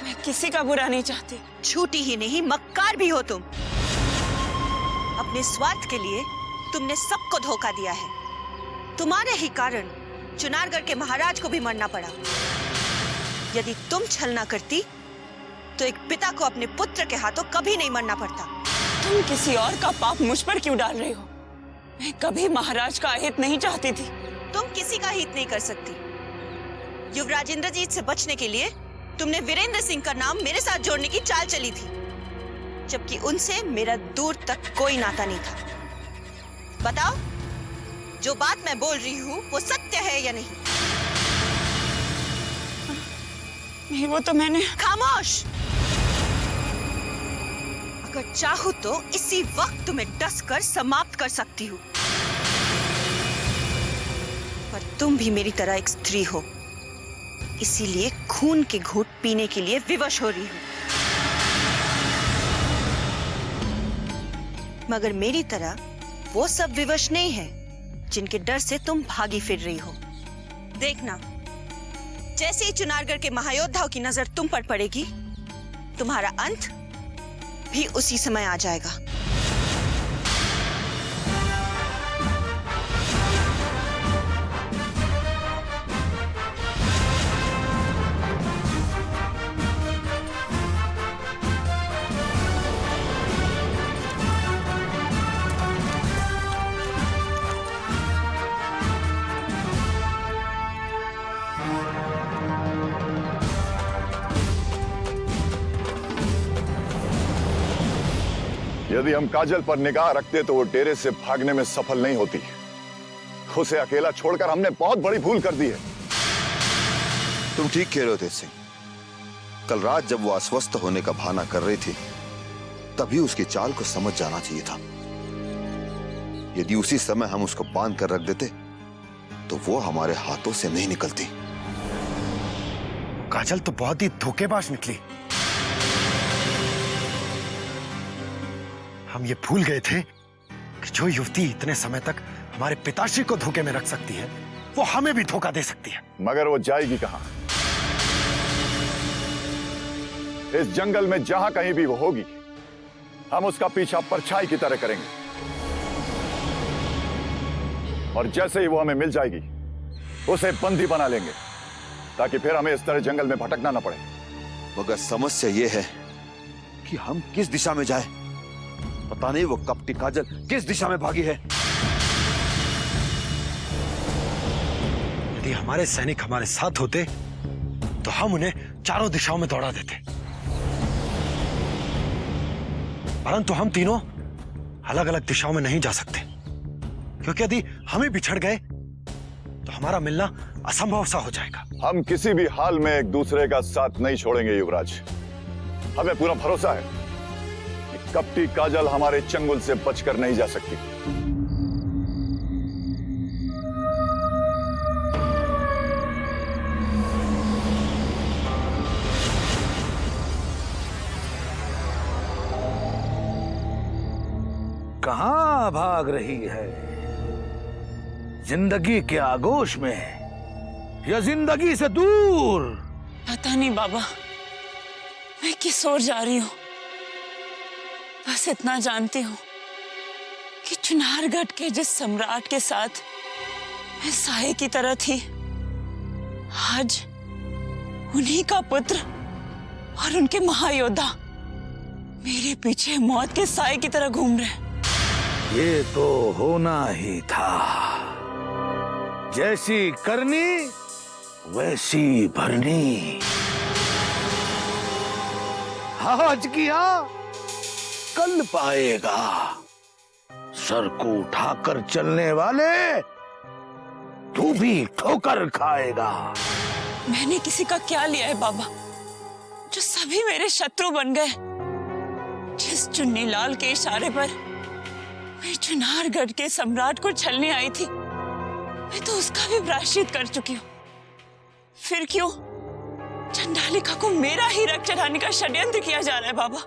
मैं किसी का बुरा नहीं चाहती। झूठी ही नहीं, मक्कार भी हो तुम। अपने स्वार्थ के लिए तुमने सबको धोखा दिया है। तुम्हारे ही कारण चुनारगढ़ के महाराज को भी मरना पड़ा। यदि तुम छल ना करती तो एक पिता को अपने पुत्र के हाथों कभी नहीं मरना पड़ता। तुम किसी और का पाप मुझ पर क्यों डाल रही हो? मैं कभी महाराज का अहित नहीं चाहती थी। तुम किसी का हित नहीं कर सकती। युवराज इंद्रजीत से बचने के लिए तुमने वीरेंद्र सिंह का नाम मेरे साथ जोड़ने की चाल चली थी, जबकि उनसे मेरा दूर तक कोई नाता नहीं था। बताओ, जो बात मैं बोल रही हूँ वो सत्य है या नहीं? नहीं, वो तो मैंने। खामोश! अगर चाहूँ तो इसी वक्त तुम्हें डसकर समाप्त कर सकती हूँ, पर तुम भी मेरी तरह एक स्त्री हो, इसीलिए खून के घूंट पीने के लिए विवश हो रही हूँ। मगर मेरी तरह वो सब विवश नहीं है जिनके डर से तुम भागी फिर रही हो। देखना, जैसे ही चुनारगढ़ के महायोद्धाओं की नजर तुम पर पड़ेगी, तुम्हारा अंत भी उसी समय आ जाएगा। यदि हम काजल पर निगाह रखते तो वो डेरे से भागने में सफल नहीं होती। उसे अकेला छोड़कर हमने बहुत बड़ी भूल कर दी है। तुम ठीक कह रहे हो तेज सिंह। कल रात जब वो अस्वस्थ होने का बहाना कर रही थी, तभी उसकी चाल को समझ जाना चाहिए था। यदि उसी समय हम उसको बांध कर रख देते तो वो हमारे हाथों से नहीं निकलती। काजल तो बहुत ही धोखेबाज निकली। हम ये भूल गए थे कि जो युवती इतने समय तक हमारे पिताश्री को धोखे में रख सकती है, वो हमें भी धोखा दे सकती है। मगर वो जाएगी कहां? इस जंगल में जहां कहीं भी वो होगी, हम उसका पीछा परछाई की तरह करेंगे, और जैसे ही वो हमें मिल जाएगी उसे बंदी बना लेंगे, ताकि फिर हमें इस तरह जंगल में भटकना ना पड़े। मगर समस्या ये है कि हम किस दिशा में जाएं? पता नहीं वो कपटी काजल किस दिशा में भागी है। यदि हमारे सैनिक हमारे साथ होते तो हम उन्हें चारों दिशाओं में दौड़ा देते, परंतु हम तीनों अलग अलग दिशाओं में नहीं जा सकते, क्योंकि यदि हम ही बिछड़ गए तो हमारा मिलना असंभव सा हो जाएगा। हम किसी भी हाल में एक दूसरे का साथ नहीं छोड़ेंगे युवराज। हमें पूरा भरोसा है कि कपटी काजल हमारे चंगुल से बचकर नहीं जा सकती। कहां भाग रही है? जिंदगी के आगोश में या जिंदगी से दूर? पता नहीं बाबा, मैं किस ओर जा रही हूँ। बस इतना जानती हूँ कि चुनारगढ़ के जिस सम्राट के साथ मैं साये की तरह थी, आज उन्हीं का पुत्र और उनके महायोद्धा मेरे पीछे मौत के साये की तरह घूम रहे हैं। ये तो होना ही था। जैसी करनी वैसी भरनी। आज किया कल पाएगा। सर को उठाकर चलने वाले तू भी ठोकर खाएगा। मैंने किसी का क्या लिया है बाबा, जो सभी मेरे शत्रु बन गए। जिस चुन्नी लाल के इशारे पर मैं चुनारगढ़ के सम्राट को छलने आई थी, मैं तो उसका भी प्रायश्चित कर चुकी हूँ। फिर क्यों चंडालिका को मेरा ही रक्त चढ़ाने का षड्यंत्र किया जा रहा है बाबा?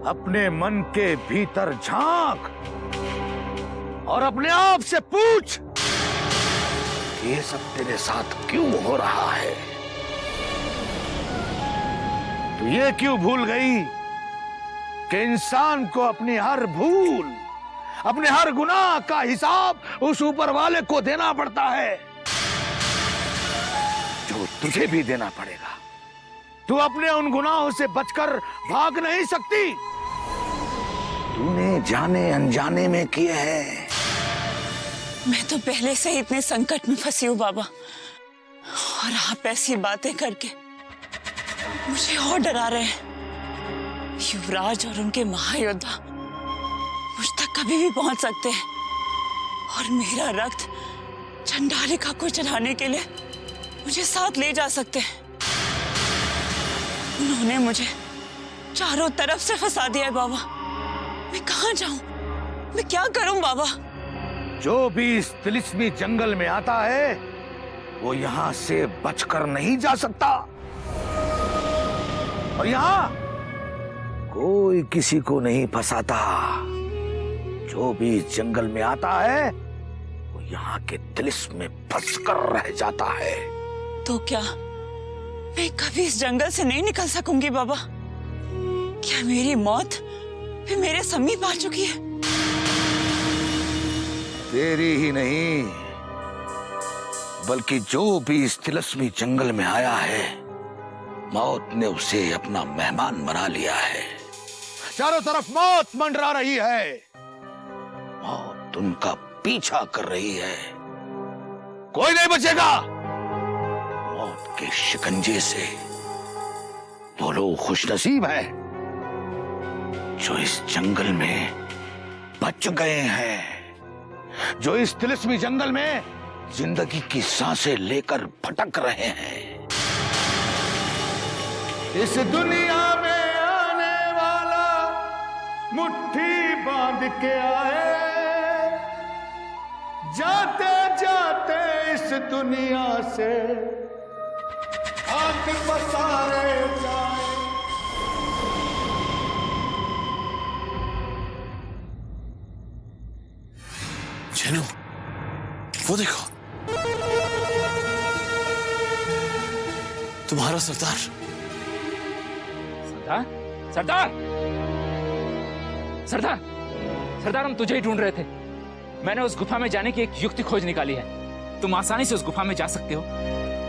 अपने मन के भीतर झांक और अपने आप से पूछ ये सब तेरे साथ क्यों हो रहा है? तू ये क्यों भूल गई कि इंसान को अपनी हर भूल, अपने हर गुनाह का हिसाब उस ऊपर वाले को देना पड़ता है, जो तुझे भी देना पड़ेगा। तू अपने उन गुनाहों से बचकर भाग नहीं सकती। तूने जाने अनजाने में किए हैं। मैं तो पहले से ही इतने संकट में फंसी हूँ बाबा, और आप ऐसी बातें करके मुझे और डरा रहे हैं। युवराज और उनके महायोद्धा मुझ तक कभी भी पहुंच सकते हैं, और मेरा रक्त चंडालिका को चढ़ाने के लिए मुझे साथ ले जा सकते हैं। उन्होंने मुझे चारों तरफ से फंसा दिया है बाबा। मैं कहाँ जाऊं? मैं क्या करूं बाबा? जो भी इस तिलिस्मी जंगल में आता है वो यहां से बचकर नहीं जा सकता, और यहां कोई किसी को नहीं फंसाता। जो भी इस जंगल में आता है वो यहाँ के तिलिस्म में फंसकर रह जाता है। तो क्या मैं कभी इस जंगल से नहीं निकल सकूंगी बाबा? क्या मेरी मौत भी मेरे समीप आ चुकी है? तेरी ही नहीं, बल्कि जो भी इस तिलिस्मी जंगल में आया है, मौत ने उसे अपना मेहमान बना लिया है। चारों तरफ मौत मंडरा रही है, मौत उनका पीछा कर रही है। कोई नहीं बचेगा मौत के शिकंजे से। वो लोग खुशनसीब हैं जो इस जंगल में बच गए हैं, जो इस तिलिस्मी जंगल में जिंदगी की सांसें लेकर भटक रहे हैं। इस दुनिया में आने वाला मुट्ठी बांध के आए, जाते जाते इस दुनिया से हाथ पसारे जाए। जेनू, वो देखो, तुम्हारा सरदार। सरदार, सरदार, सरदार, सरदार, हम तुझे ही ढूंढ रहे थे। मैंने उस गुफा में जाने की एक युक्ति खोज निकाली है। तुम आसानी से उस गुफा में जा सकते हो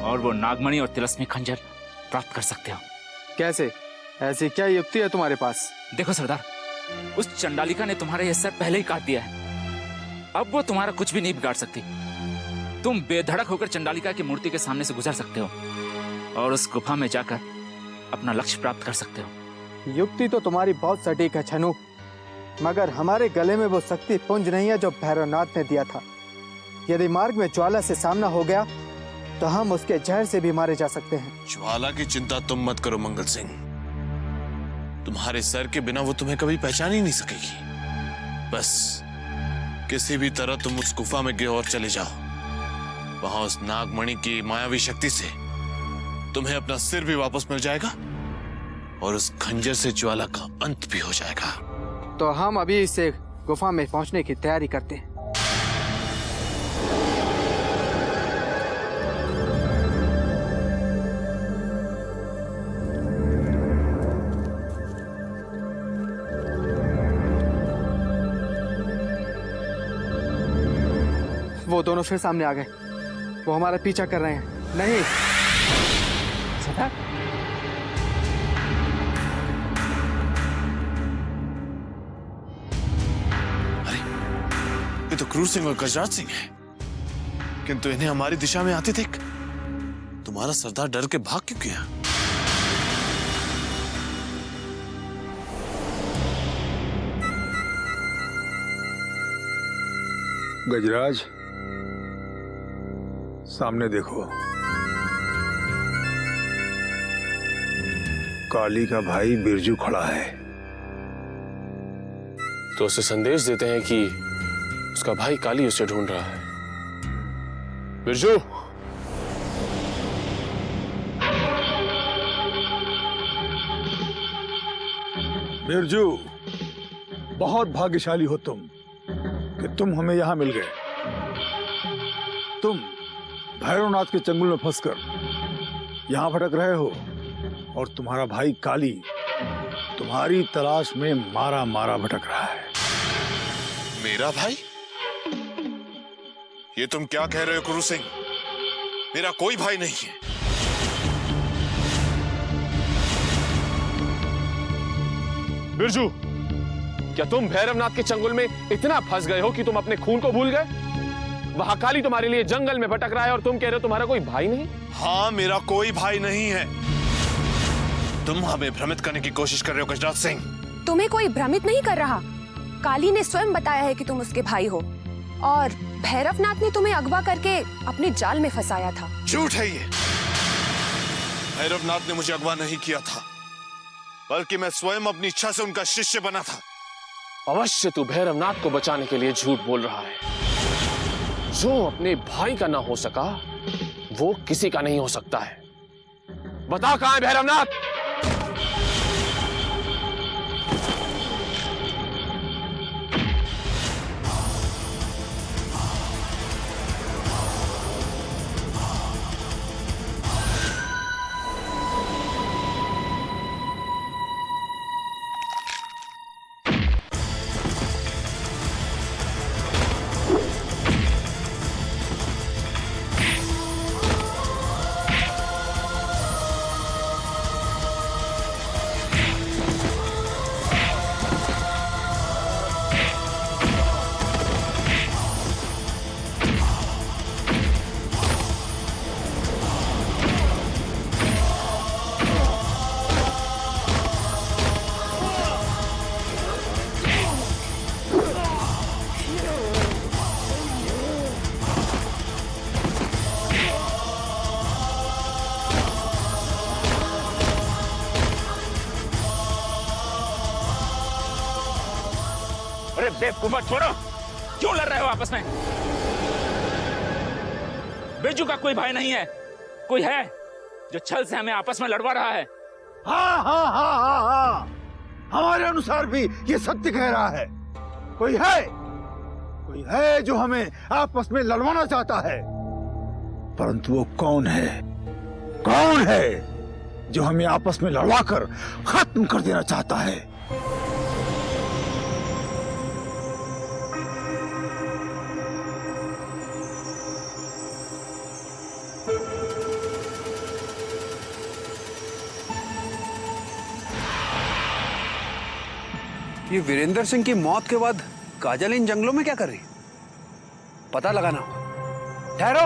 और वो नागमणि और तिलिस्मी खंजर प्राप्त कर सकते हो। कैसे? ऐसी क्या युक्ति है तुम्हारे पास? देखो सरदार, उस चंडालिका ने तुम्हारा यह सर पहले ही काट दिया है। अब वो तुम्हारा कुछ भी नहीं बिगाड़ सकती। तुम बेधड़क होकर चंडालिका की मूर्ति के सामने से गुजर सकते हो और उस गुफा में जाकर अपना लक्ष्य प्राप्त कर सकते हो। युक्ति तो तुम्हारी बहुत सटीक है छनु, मगर हमारे गले में वो शक्ति पुंज नहीं है जो भैरवनाथ ने दिया था। यदि मार्ग में ज्वाला से सामना हो गया तो हम उसके जहर से भी मारे जा सकते हैं। ज्वाला की चिंता तुम मत करो मंगल सिंह, तुम्हारे सर के बिना वो तुम्हें कभी पहचान ही नहीं सकेगी। बस किसी भी तरह तुम उस गुफा में गिरो और चले जाओ। वहां उस नागमणि की मायावी शक्ति से तुम्हें अपना सिर भी वापस मिल जाएगा और उस खंजर से ज्वाला का अंत भी हो जाएगा। तो हम अभी इसे गुफा में पहुंचने की तैयारी करते हैं। वो दोनों फिर सामने आ गए। वो हमारा पीछा कर रहे हैं। नहीं सरदार, अरे ये तो क्रूर सिंह और गजराज सिंह है, किंतु इन्हें हमारी दिशा में आते देख तुम्हारा सरदार डर के भाग क्यों गया? गजराज, सामने देखो, काली का भाई बिरजू खड़ा है। तो उसे संदेश देते हैं कि उसका भाई काली उसे ढूंढ रहा है। बिरजू, बिरजू, बहुत भाग्यशाली हो तुम कि तुम हमें यहां मिल गए। तुम भैरवनाथ के चंगुल में फंसकर यहाँ भटक रहे हो और तुम्हारा भाई काली तुम्हारी तलाश में मारा मारा भटक रहा है। मेरा भाई? ये तुम क्या कह रहे हो गुरु सिंह? मेरा कोई भाई नहीं है। बिरजू, क्या तुम भैरवनाथ के चंगुल में इतना फंस गए हो कि तुम अपने खून को भूल गए? वहां काली तुम्हारे लिए जंगल में भटक रहा है और तुम कह रहे हो तुम्हारा कोई भाई नहीं? हाँ, मेरा कोई भाई नहीं है। तुम हमें भ्रमित करने की कोशिश कर रहे हो गजराज सिंह। तुम्हें कोई भ्रमित नहीं कर रहा। काली ने स्वयं बताया है कि तुम उसके भाई हो और भैरवनाथ ने तुम्हें अगवा करके अपने जाल में फंसाया था। झूठ है ये। भैरवनाथ ने मुझे अगवा नहीं किया था, बल्कि मैं स्वयं अपनी इच्छा से उनका शिष्य बना था। अवश्य तू भैरवनाथ को बचाने के लिए झूठ बोल रहा है। जो अपने भाई का ना हो सका वो किसी का नहीं हो सकता है। बता कहां है भैरवनाथ? बेवकूफ, छोड़ो। क्यों लड़ रहे हो आपस में? बिरजू का कोई भाई नहीं है। कोई है जो छल से हमें आपस में लड़वा रहा है। हाँ हाँ हाँ हाँ हाँ, हमारे अनुसार भी ये सत्य कह रहा है। कोई है जो हमें आपस में लड़वाना चाहता है, परंतु वो कौन है जो हमें आपस में लड़वाकर खत्म कर देना चाहता है? ये वीरेंद्र सिंह की मौत के बाद काजल इन जंगलों में क्या कर रही? पता लगाना होगा। ठहरो।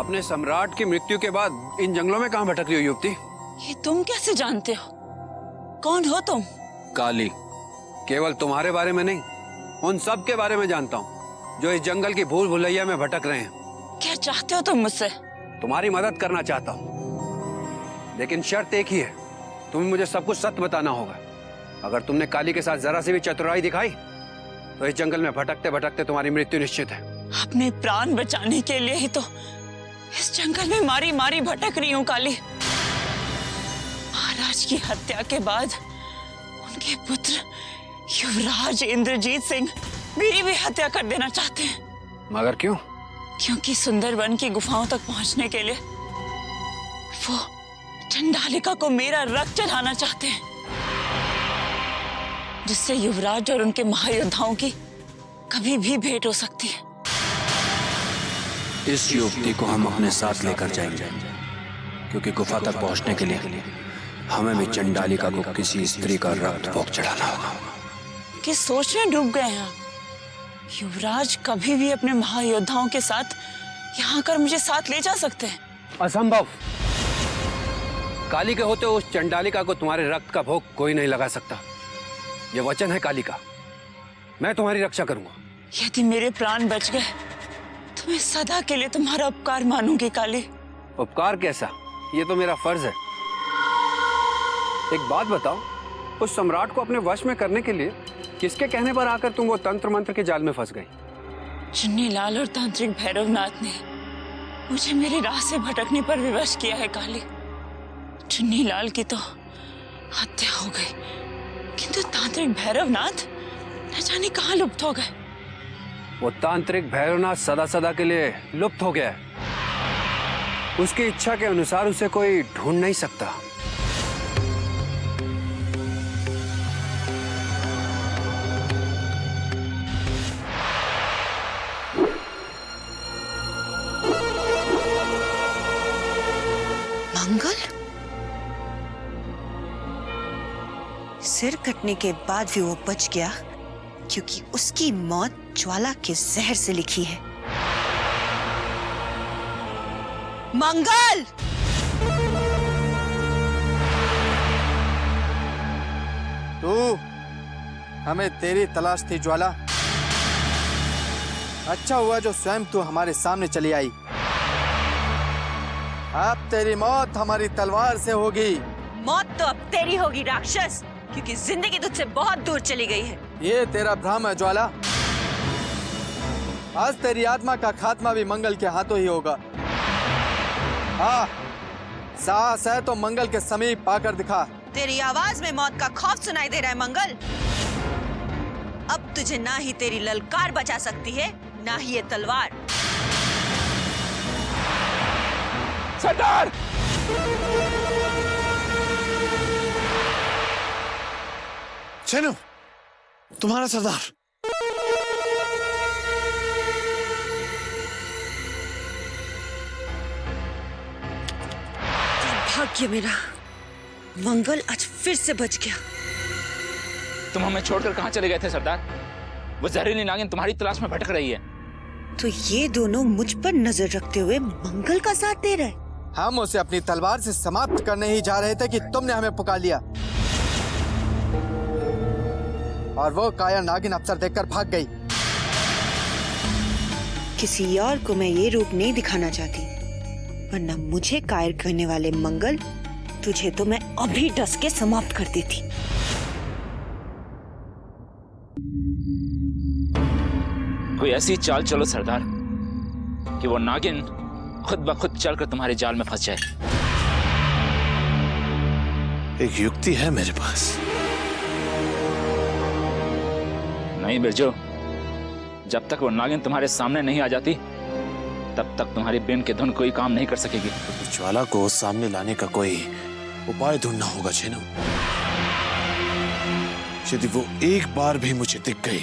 अपने सम्राट की मृत्यु के बाद इन जंगलों में कहां भटक रही हो युवती? ये तुम कैसे जानते हो? कौन हो तुम? काली। केवल तुम्हारे बारे में नहीं, उन सब के बारे में जानता हूँ जो इस जंगल की भूल भुलैया में भटक रहे हैं। क्या चाहते हो तुम मुझसे? तुम्हारी मदद करना चाहता हूँ, लेकिन शर्त एक ही है, तुम्हें मुझे सब कुछ सत्य बताना होगा। अगर तुमने काली के साथ जरा सी भी चतुराई दिखाई तो इस जंगल में भटकते भटकते तुम्हारी मृत्यु निश्चित है। अपने प्राण बचाने के लिए ही तो इस जंगल में मारी मारी भटक रही हूँ काली। महाराज की हत्या के बाद उनके पुत्र युवराज इंद्रजीत सिंह मेरी भी हत्या कर देना चाहते हैं। मगर क्यों? क्योंकि सुंदरवन की गुफाओं तक पहुंचने के लिए वो चंडालिका को मेरा रक्त चढ़ाना चाहते हैं, जिससे युवराज और उनके महायोद्धाओं की कभी भी भेंट हो सकती है। इस युवती को हम अपने साथ लेकर जाएंगे, क्योंकि गुफा तक पहुंचने के लिए हमें भी चंडालिका को किसी स्त्री का रक्त भोग चढ़ाना होगा। किस सोच में डूब गए हैं? युवराज कभी भी अपने महायोद्धाओं के साथ यहाँ आकर मुझे साथ ले जा सकते हैं। असंभव। काली के होते उस चंडालिका को तुम्हारे रक्त का भोग कोई नहीं लगा सकता। यह वचन है काली का। मैं तुम्हारी रक्षा करूंगा। यदि मेरे प्राण बच गए तो मैं सदा के लिए तुम्हारा उपकार मानूंगी काली। उपकार कैसा? ये तो मेरा फर्ज है। एक बात बताओ, उस सम्राट को अपने वश में करने के लिए किसके कहने पर आकर तुम वो तंत्र मंत्र के जाल में फंस गई? चुन्नीलाल और तांत्रिक भैरवनाथ ने मुझे मेरी राह से भटकने पर विवश किया है काली। चुन्नीलाल की तो हत्या हो गई, किंतु तांत्रिक भैरवनाथ न जाने कहाँ लुप्त हो गए। वो तांत्रिक भैरवनाथ सदा सदा के लिए लुप्त हो गया है। उसकी इच्छा के अनुसार उसे कोई ढूंढ नहीं सकता। मंगल सिर कटने के बाद भी वो बच गया क्योंकि उसकी मौत ज्वाला के जहर से लिखी है। मंगल! तू, हमें तेरी तलाश थी ज्वाला। अच्छा हुआ जो स्वयं तू हमारे सामने चली आई। अब तेरी मौत हमारी तलवार से होगी। मौत तो अब तेरी होगी राक्षस, क्योंकि जिंदगी तुझसे बहुत दूर चली गई है। ये तेरा भ्रम है ज्वाला। आज तेरी आत्मा का खात्मा भी मंगल के हाथों ही होगा। हाँ, साहस है तो मंगल के समीप आकर दिखा। तेरी आवाज में मौत का खौफ सुनाई दे रहा है मंगल। अब तुझे ना ही तेरी ललकार बचा सकती है, ना ही ये तलवार। सरदार! चलो, तुम्हारा सरदार। भाग्य मेरा, मंगल आज फिर से बच गया। तुम हमें छोड़कर कहाँ चले गए थे सरदार? वो जहरीली नागिन तुम्हारी तलाश में भटक रही है। तो ये दोनों मुझ पर नजर रखते हुए मंगल का साथ दे रहे। हम उसे अपनी तलवार से समाप्त करने ही जा रहे थे कि तुमने हमें पुकार लिया, और वो काया नागिन अफसर देखकर भाग गई। किसी और को मैं ये रूप नहीं दिखाना चाहती, वरना मुझे कायर करने वाले मंगल, तुझे तो मैं अभी डस के समाप्त कर देती। कोई ऐसी चाल चलो सरदार कि वो नागिन खुद ब खुद चलकर तुम्हारे जाल में फंस जाए। एक युक्ति है मेरे पास। नहीं बिरजू, जब तक वो नागिन तुम्हारे सामने नहीं आ जाती तब तक तुम्हारी बिन की धुन कोई काम नहीं कर सकेगी। तो ज्वाला को सामने लाने का कोई उपाय ढूंढना होगा छेनो। यदि वो एक बार भी मुझे दिख गई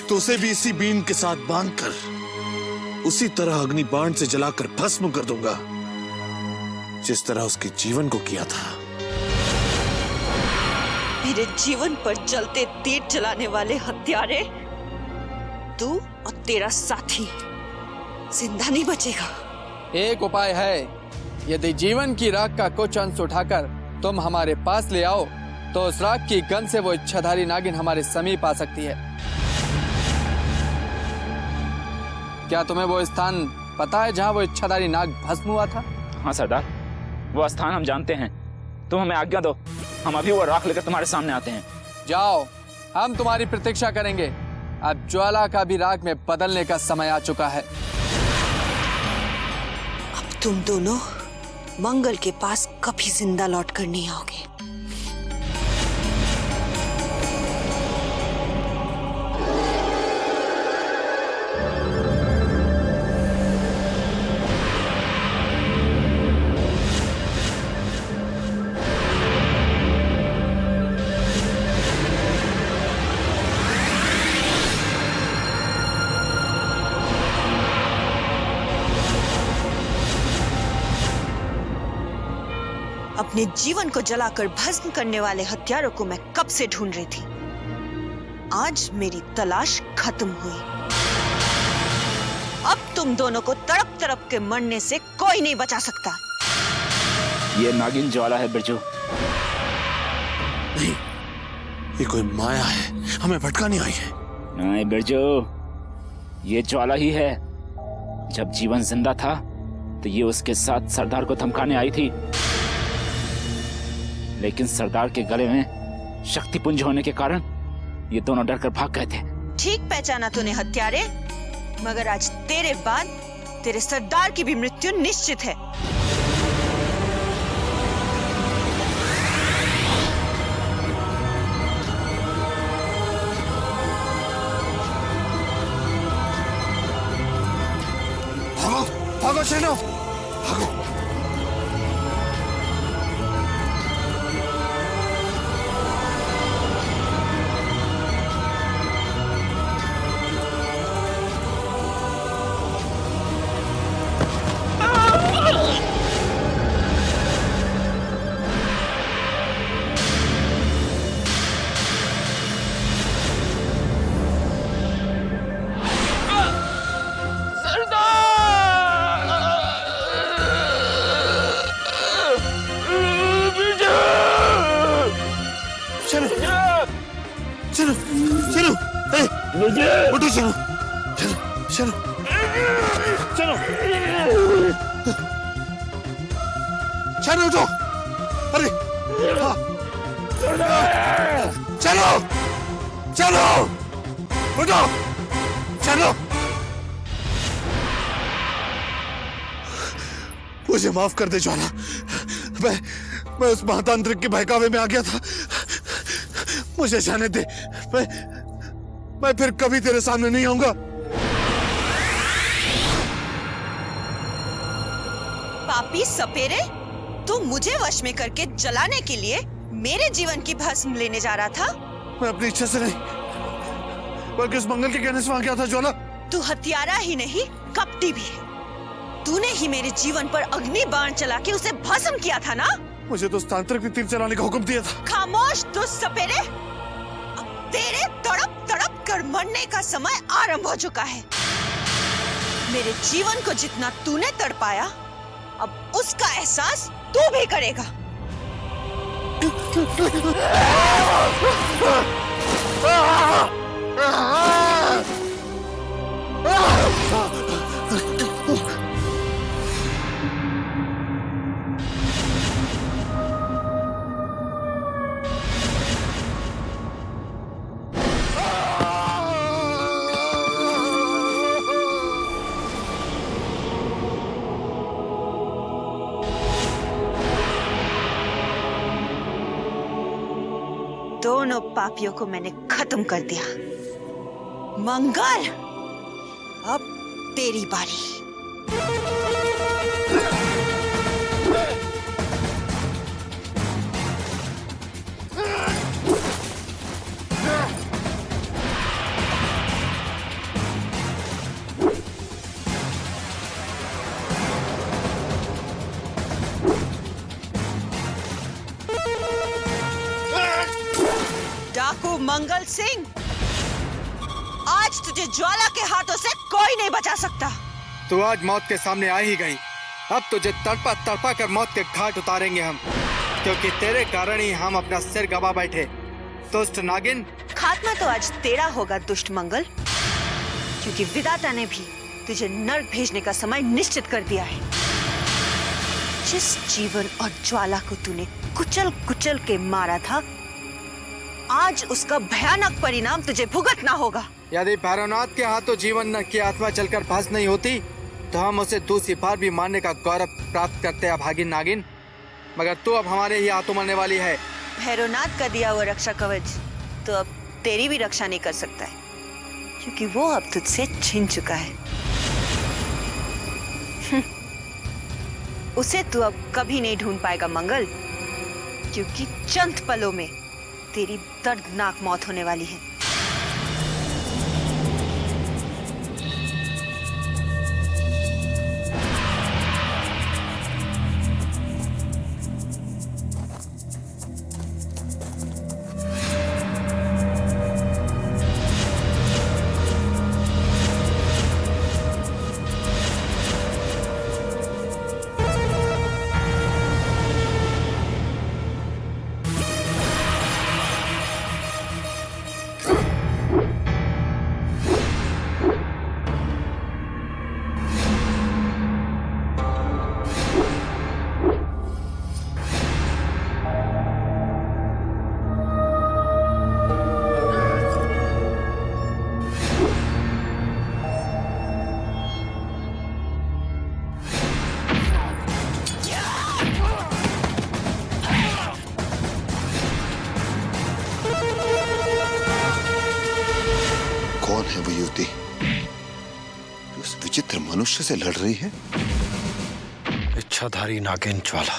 तो उसे भी इसी बीन के साथ बांधकर उसी तरह अग्नि बाण से जलाकर भस्म कर दूंगा जिस तरह उसके जीवन को किया था। मेरे जीवन पर जलते तीर चलाने वाले हत्यारे, तू और तेरा साथी जिंदा नहीं बचेगा। एक उपाय है, यदि जीवन की राख का कुछ अंश उठाकर तुम हमारे पास ले आओ तो उस राख की गंध से वो इच्छाधारी नागिन हमारे समीप आ सकती है। क्या तुम्हें वो स्थान पता है जहाँ वो इच्छाधारी नाग भस्म हुआ था? हाँ सरदार, वो स्थान हम जानते हैं। तुम हमें आज्ञा दो, हम अभी वो राख लेकर तुम्हारे सामने आते हैं। जाओ, हम तुम्हारी प्रतीक्षा करेंगे। अब ज्वाला का भी राख में बदलने का समय आ चुका है। अब तुम दोनों मंगल के पास कभी जिंदा लौट कर नहीं आओगे। अपने जीवन को जलाकर भस्म करने वाले हत्यारों को मैं कब से ढूंढ रही थी। आज मेरी तलाश खत्म हुई। अब तुम दोनों को तड़प तड़प के मरने से कोई नहीं बचा सकता। ये नागिन ज्वाला है बिरजू। नहीं, ये कोई माया है, हमें भटकाने आई है। नहीं बिरजू, ये ज्वाला ही है। जब जीवन जिंदा था तो ये उसके साथ सरदार को धमकाने आई थी, लेकिन सरदार के गले में शक्ति पुंज होने के कारण ये दोनों डरकर भाग गए थे। ठीक पहचाना तूने हत्यारे, मगर आज तेरे बाद तेरे सरदार की भी मृत्यु निश्चित है। भागो शहनो, भागो। उठो चलो, चलो चलो चलो चलो, उठो। अरे हाँ, चलो चलो उठो, चलो। मुझे माफ कर दे ज्वाला, मैं उस महातांत्रिक के बहकावे में आ गया था। मुझे जाने दे, मैं फिर कभी तेरे सामने नहीं आऊंगा। पापी सपेरे, तू मुझे वश में करके जलाने के लिए मेरे जीवन की भस्म लेने जा रहा था? मैं अपनी इच्छा से नहीं, बल्कि उस मंगल के कहने से वहां गया था ज्वाला। तू हत्यारा ही नहीं, कपटी भी है। तूने ही मेरे जीवन पर अग्नि बाण चला के उसे भस्म किया था ना? मुझे तो तांत्रिक ने तीर चलाने का हुक्म दिया था। खामोश दुष्ट सपेरे, अब तेरे तड़प तड़प कर मरने का समय आरंभ हो चुका है। मेरे जीवन को जितना तूने तड़पाया, अब उसका एहसास तू भी करेगा। दोनों पापियों को मैंने खत्म कर दिया। मंगल, अब तेरी बारी। डाकू मंगल सिंह, आज तुझे ज्वाला के हाथों से कोई नहीं बचा सकता। तू आज मौत के सामने आ ही गई। अब तुझे तड़पा तड़पा कर मौत के घाट उतारेंगे हम, क्योंकि तेरे कारण ही हम अपना सिर गवा बैठे। दुष्ट नागिन, खात्मा तो आज तेरा होगा दुष्ट मंगल, क्योंकि विधाता ने भी तुझे नर्क भेजने का समय निश्चित कर दिया है। जिस जीवन और ज्वाला को तूने कुचल कुचल के मारा था, आज उसका भयानक परिणाम तुझे भुगतना होगा। यदि भैरवनाथ के हाथों जीवन की आत्मा चलकर भस्म नहीं होती, तो हम उसे दूसरी बार भी मारने का गौरव प्राप्त करते अभागिन नागिन। मगर तू अब हमारे ही हाथों मरने वाली है। भैरवनाथ का दिया हुआ रक्षा कवच तो अब तेरी भी रक्षा नहीं कर सकता है, क्योंकि वो अब तुझसे छिन चुका है। उसे तू अब कभी नहीं ढूंढ पाएगा मंगल, क्योंकि चंद पलों में तेरी दर्दनाक मौत होने वाली है। कौन है वो युवती जो उस विचित्र मनुष्य से लड़ रही है? इच्छाधारी नागिन ज्वाला।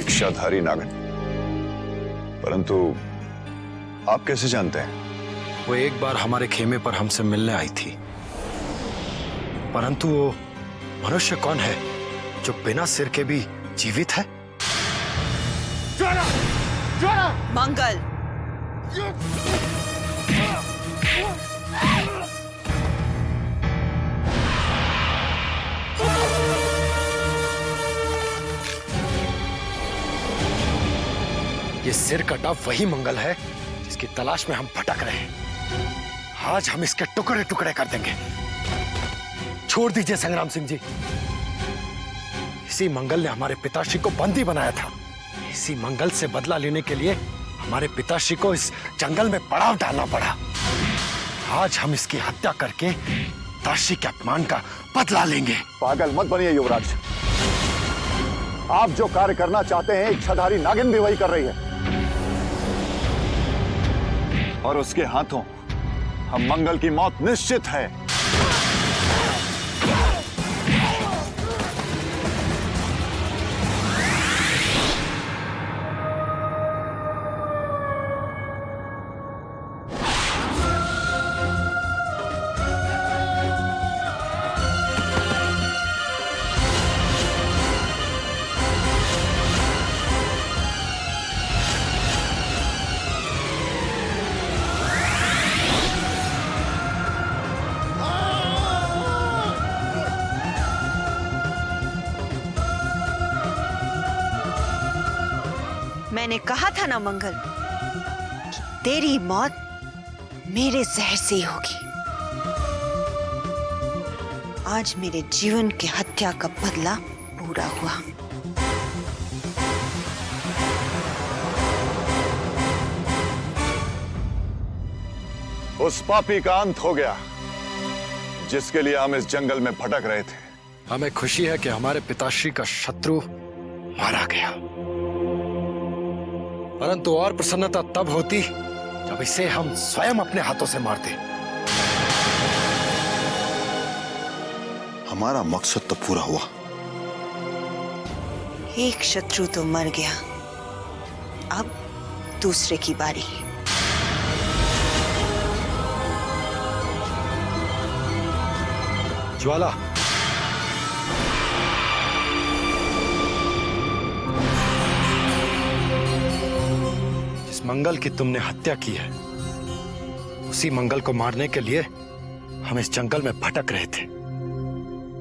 इच्छाधारी नागिन? परंतु आप कैसे जानते हैं? वो एक बार हमारे खेमे पर हमसे मिलने आई थी, परंतु वो मनुष्य कौन है जो बिना सिर के भी जीवित है? ज्वाला! ज्वाला! मंगल! ये सिर कटा वही मंगल है जिसकी तलाश में हम भटक रहे हैं। आज हम इसके टुकड़े टुकड़े कर देंगे। छोड़ दीजिए संग्राम सिंह जी। इसी मंगल ने हमारे पिताश्री को बंदी बनाया था। इसी मंगल से बदला लेने के लिए हमारे पिताश्री को इस जंगल में पड़ाव डालना पड़ा। आज हम इसकी हत्या करके पिताश्री के अपमान का बदला लेंगे। पागल मत बनिए युवराज। आप जो कार्य करना चाहते हैं इच्छाधारी नागिन भी वही कर रही है, और उसके हाथों हम मंगल की मौत निश्चित है। मैंने कहा था ना मंगल, तेरी मौत मेरे जहर से ही होगी। आज मेरे जीवन की हत्या का बदला पूरा हुआ। उस पापी का अंत हो गया जिसके लिए हम इस जंगल में भटक रहे थे। हमें खुशी है कि हमारे पिताश्री का शत्रु मारा गया, परंतु और प्रसन्नता तब होती जब इसे हम स्वयं अपने हाथों से मारते। हमारा मकसद तो पूरा हुआ। एक शत्रु तो मर गया, अब दूसरे की बारी। ज्वाला, मंगल की तुमने हत्या की है, उसी मंगल को मारने के लिए हम इस जंगल में भटक रहे थे,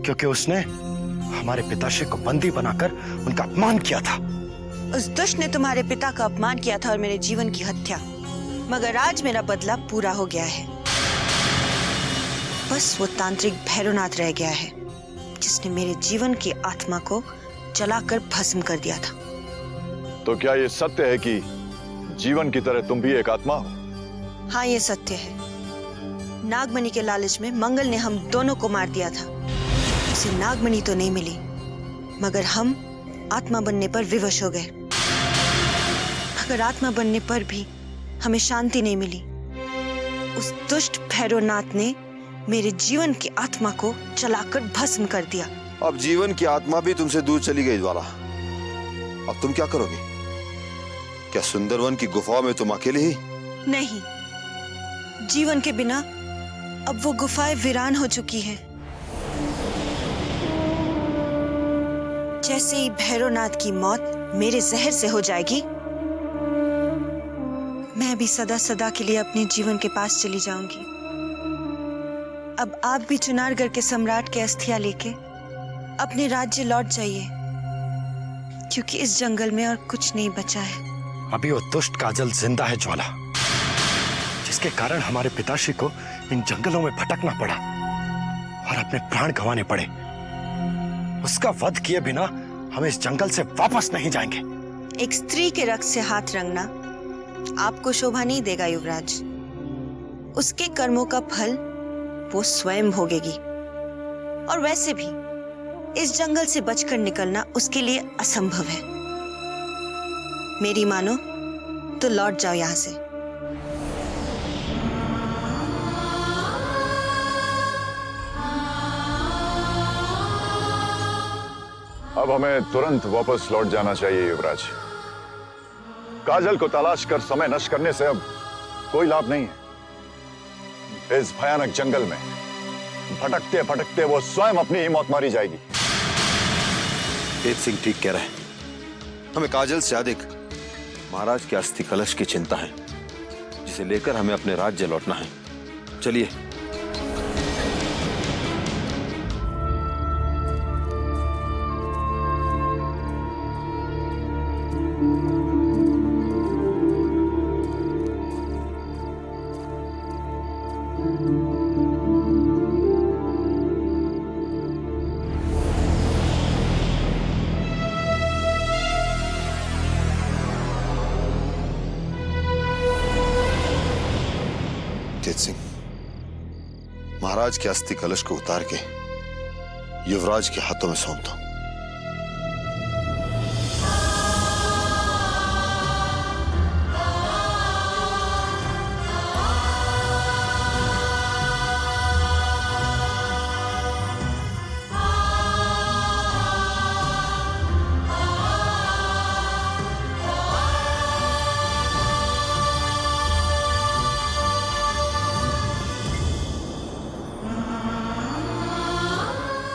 क्योंकि उसने हमारे पिताश्री को बंदी बनाकर उनका अपमान किया था। उस दुष्ट ने तुम्हारे पिता का अपमान किया था और मेरे जीवन की हत्या, मगर आज मेरा बदला पूरा हो गया है। बस वो तांत्रिक भैरवनाथ रह गया है जिसने मेरे जीवन की आत्मा को जलाकर भस्म कर दिया था। तो क्या ये सत्य है कि जीवन की तरह तुम भी एक आत्मा हो? हाँ, ये सत्य है। नागमणि के लालच में मंगल ने हम दोनों को मार दिया था। उसे नागमणि तो नहीं मिली, मगर हम आत्मा बनने पर विवश हो गए। मगर आत्मा बनने पर भी हमें शांति नहीं मिली। उस दुष्ट भैरवनाथ ने मेरे जीवन की आत्मा को जलाकर भस्म कर दिया। अब जीवन की आत्मा भी तुमसे दूर चली गई ज्वाला। अब तुम क्या करोगे? क्या सुंदरवन की गुफाओं में तुम अकेले ही? नहीं, जीवन के बिना अब वो गुफाएं वीरान हो चुकी है। जैसे ही भैरवनाथ की मौत मेरे जहर से हो जाएगी, मैं भी सदा सदा के लिए अपने जीवन के पास चली जाऊंगी। अब आप भी चुनारगढ़ के सम्राट के अस्थियां लेके अपने राज्य लौट जाइए, क्योंकि इस जंगल में और कुछ नहीं बचा है। अभी वो दुष्ट काजल जिंदा है ज्वाला, जिसके कारण हमारे पिताश्री को इन जंगलों में भटकना पड़ा और अपने प्राण गंवाने पड़े। उसका वध किए बिना हम इस जंगल से वापस नहीं जाएंगे। एक स्त्री के रक्त से हाथ रंगना आपको शोभा नहीं देगा युवराज। उसके कर्मों का फल वो स्वयं भोगेगी, और वैसे भी इस जंगल से बचकर निकलना उसके लिए असंभव है। मेरी मानो तो लौट जाओ यहां से। अब हमें तुरंत वापस लौट जाना चाहिए युवराज। काजल को तलाश कर समय नष्ट करने से अब कोई लाभ नहीं है। इस भयानक जंगल में भटकते भटकते वो स्वयं अपनी ही मौत मारी जाएगी। तेज सिंह ठीक कह रहे हैं। हमें काजल से अधिक महाराज के अस्थि कलश की चिंता है, जिसे लेकर हमें अपने राज्य लौटना है। चलिए। तेज सिंह, महाराज के अस्थि कलश को उतार के युवराज के हाथों में सौंप दो।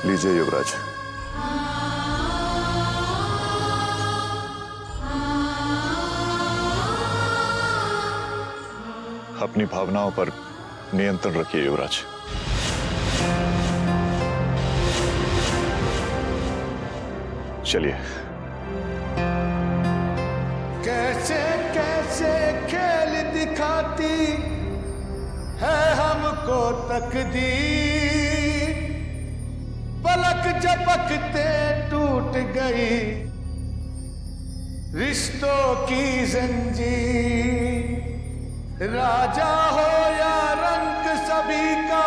लीजिए युवराज। अपनी भावनाओं पर नियंत्रण रखिए युवराज। चलिए। कैसे कैसे खेल दिखाती है हमको तकदीर, पलक झपकते टूट गई रिश्तों की जंजीर। राजा हो या रंग सभी का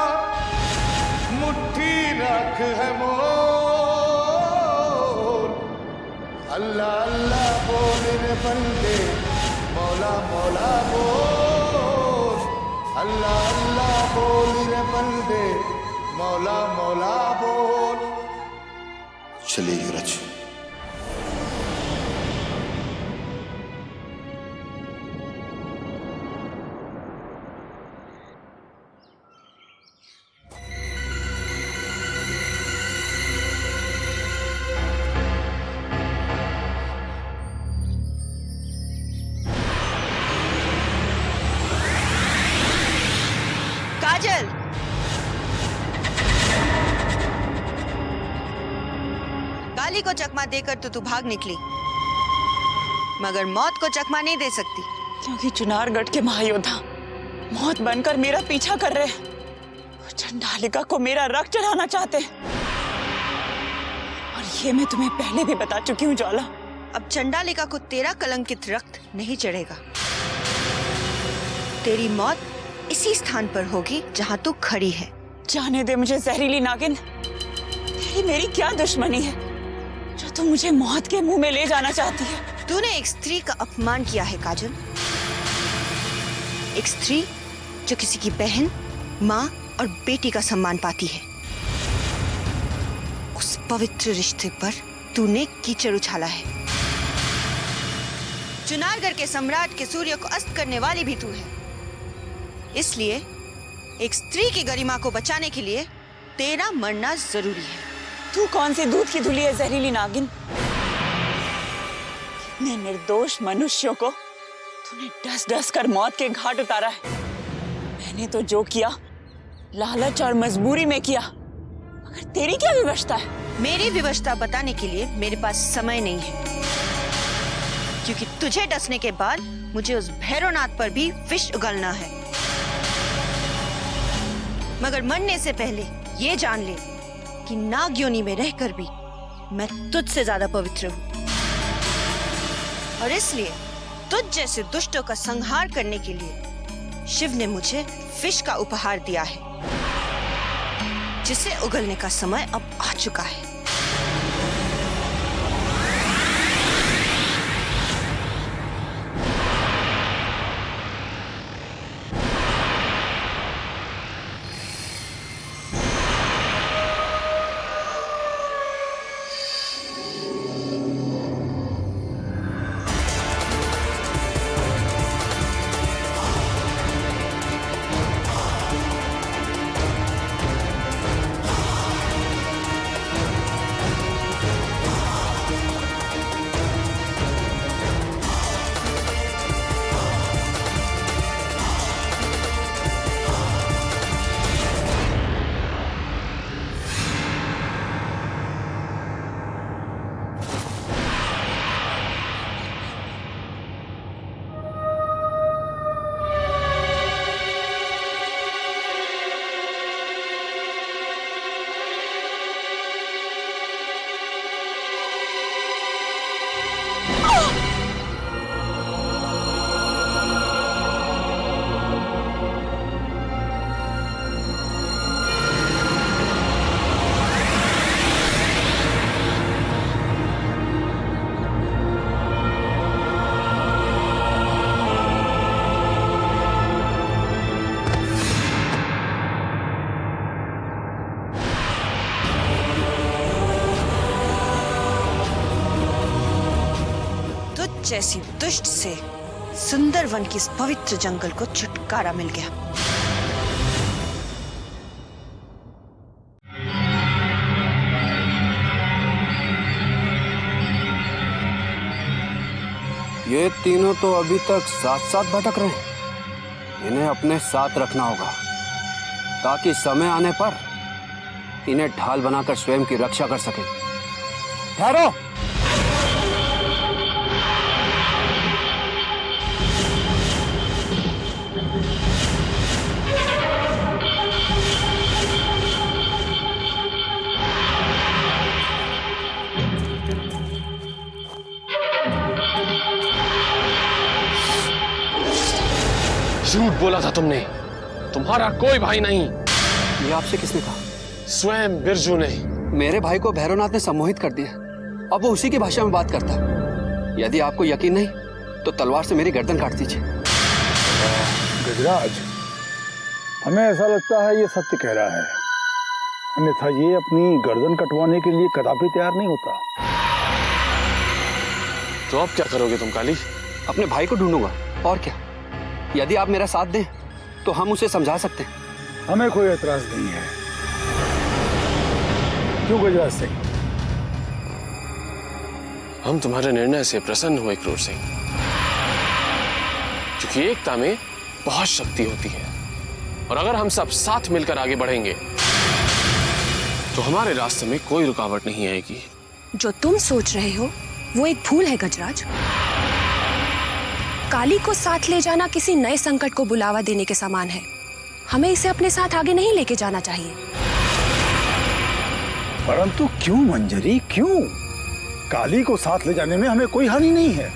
मुट्ठी रख है मोल। अल्लाह अल्लाह बोल रे बंदे, मौला मौला बोल। अल्लाह अल्लाह बोल रे बंदे, मौला मौला बोल। चलिए युवराज। काजल, काली को चकमा देकर तो तू भाग निकली, मगर मौत को चकमा नहीं दे सकती। क्योंकि चुनारगढ़ के महायोद्धा मौत बनकर मेरा पीछा कर रहे हैं। चंडालिका को मेरा रक्त चढ़ाना चाहते हैं, और ये मैं तुम्हें पहले भी बता चुकी हूँ ज्वाला। अब चंडालिका को तेरा कलंकित रक्त नहीं चढ़ेगा। तेरी मौत इसी स्थान पर होगी जहाँ तू खड़ी है। जाने दे मुझे जहरीली नागिन। तेरी मेरी क्या दुश्मनी है जो तुम मुझे मौत के मुंह में ले जाना चाहती है? तूने एक स्त्री का अपमान किया है काजल। एक स्त्री जो किसी की बहन, माँ और बेटी का सम्मान पाती है। उस पवित्र रिश्ते पर तूने कीचड़ उछाला है। चुनारगढ़ के सम्राट के सूर्य को अस्त करने वाली भी तू है। इसलिए एक स्त्री की गरिमा को बचाने के लिए तेरा मरना जरूरी है। तू कौन सी दूध की धुली है जहरीली नागिन? कितने निर्दोष मनुष्यों को तूने डस डस कर मौत के घाट उतारा है। मैंने तो जो किया लालच और मजबूरी में किया, मगर तेरी क्या विवशता है? मेरी विवशता बताने के लिए मेरे पास समय नहीं है, क्योंकि तुझे डसने के बाद मुझे उस भैरवनाथ पर भी विष उगलना है। मगर मरने से पहले ये जान ले कि नाग योनि में रहकर भी मैं तुझसे ज्यादा पवित्र हूँ, और इसलिए तुझ जैसे दुष्टों का संहार करने के लिए शिव ने मुझे विष का उपहार दिया है, जिसे उगलने का समय अब आ चुका है। जैसी दुष्ट से सुंदरवन की इस पवित्र जंगल को छुटकारा मिल गया। ये तीनों तो अभी तक साथ साथ भटक रहे हैं। इन्हें अपने साथ रखना होगा ताकि समय आने पर इन्हें ढाल बनाकर स्वयं की रक्षा कर सके। ठहरो। झूठ बोला था तुमने, तुम्हारा कोई भाई नहीं। ये आपसे किसने कहा? स्वयं बिरजू ने। मेरे भाई को भैरवनाथ ने सम्मोहित कर दिया। अब वो उसी की भाषा में बात करता है। यदि आपको यकीन नहीं तो तलवार से मेरी गर्दन काट दीजिए। गजराज, हमें ऐसा लगता है ये सत्य कह रहा है, अन्यथा ये अपनी गर्दन कटवाने के लिए कदापि तैयार नहीं होता। तो अब क्या करोगे तुम काली? अपने भाई को ढूंढूंगा और क्या। यदि आप मेरा साथ दें तो हम उसे समझा सकते हैं। हमें कोई एतराज नहीं है। क्यों गजराज सिंह? हम तुम्हारे निर्णय से प्रसन्न हुए क्रूर सिंह, क्योंकि एकता में बहुत शक्ति होती है और अगर हम सब साथ मिलकर आगे बढ़ेंगे तो हमारे रास्ते में कोई रुकावट नहीं आएगी। जो तुम सोच रहे हो वो एक भूल है गजराज। काली को साथ ले जाना किसी नए संकट को बुलावा देने के समान है। हमें इसे अपने साथ आगे नहीं लेके जाना चाहिए। परंतु क्यों मंजरी, क्यों? काली को साथ ले जाने में हमें कोई हानि नहीं है,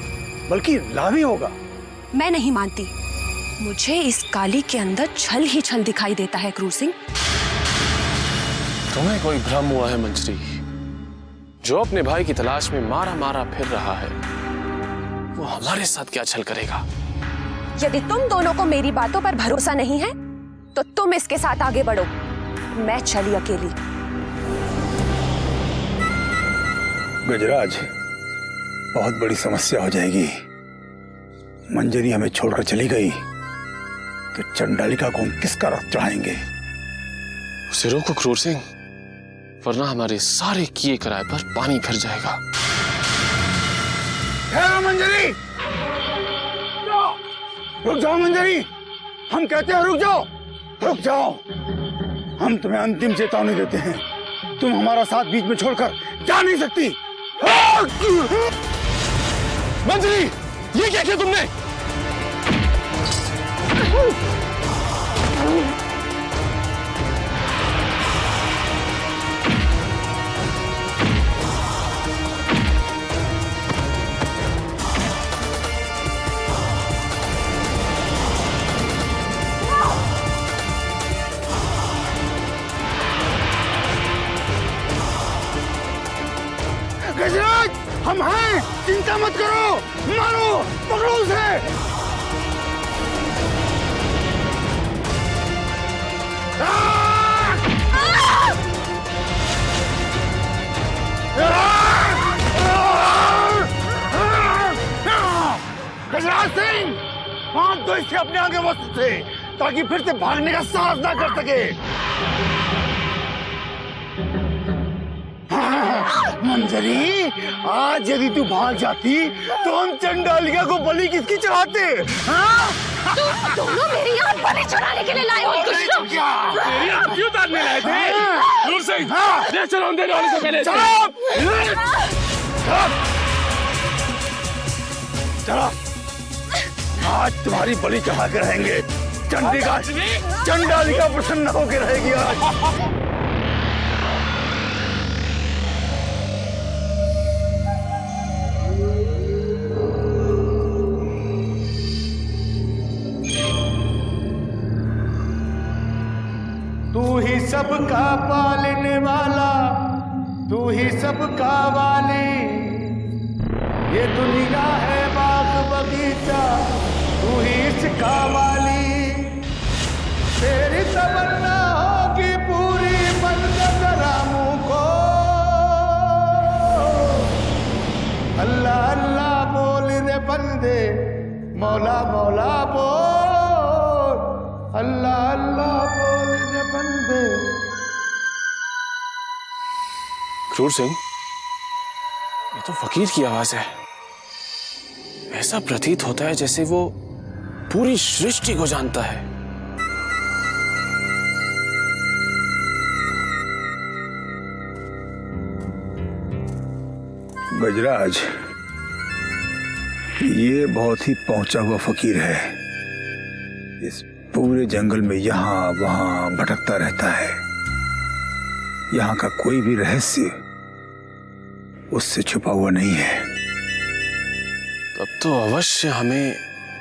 बल्कि लाभ ही होगा। मैं नहीं मानती। मुझे इस काली के अंदर छल ही छल दिखाई देता है क्रूर सिंह। तुम्हें कोई भ्रम हुआ है मंजरी। जो अपने भाई की तलाश में मारा मारा फिर रहा है वो हमारे साथ क्या छल करेगा? यदि तुम दोनों को मेरी बातों पर भरोसा नहीं है तो तुम इसके साथ आगे बढ़ो। मैं चली अकेली। गजराज, बहुत बड़ी समस्या हो जाएगी। मंजरी हमें छोड़कर चली गई तो चंडालिका को हम किसका रथ चढ़ाएंगे? उसे रोको क्रूर सिंह, वरना हमारे सारे किए कराए पर पानी फिर जाएगा। मंजरी, रुक जाओ मंजरी, हम कहते हैं रुक जाओ, रुक जाओ। हम तुम्हें अंतिम चेतावनी देते हैं, तुम हमारा साथ बीच में छोड़कर जा नहीं सकती। मंजरी, ये क्या किया तुमने? गजराज, हम हैं, चिंता मत करो। मारो, पकड़ो उसे। गजराज सिंह, बांध दो इसे अपने आगे वस्तु से, ताकि फिर से भागने का साहस ना कर सके। मंजरी, आज यदि तू भाग जाती तो हम चंडालिका को बलि किसकी चढ़ाते? दोनों मेरी यहाँ बलि चढ़ाने के लिए लाए हो। मेरी आप क्यों उतारने लाए थे? क्रूर सिंह, ले चलो अंधेरे होने से पहले। चलो, आज तुम्हारी बलि चढ़ा के रहेंगे। चंडालिका प्रसन्न होकर रहेगी आज। तू ही सबका पालने वाला, तू ही सबका वाली। ये दुनिया है बाग बगीचा, तू ही इसका वाली। तेरी तमन्ना होगी पूरी मन्नत रामू को। अल्लाह अल्लाह बोल रे मौला मौला बोल, अल्लाह अल्लाह बोल रे बंदे। क्रूर सिंह, ये तो फकीर की आवाज है। ऐसा प्रतीत होता है जैसे वो पूरी सृष्टि को जानता है। गजराज, ये बहुत ही पहुंचा हुआ फकीर है। इस पूरे जंगल में यहाँ वहां भटकता रहता है। यहाँ का कोई भी रहस्य उससे छुपा हुआ नहीं है। तब तो अवश्य हमें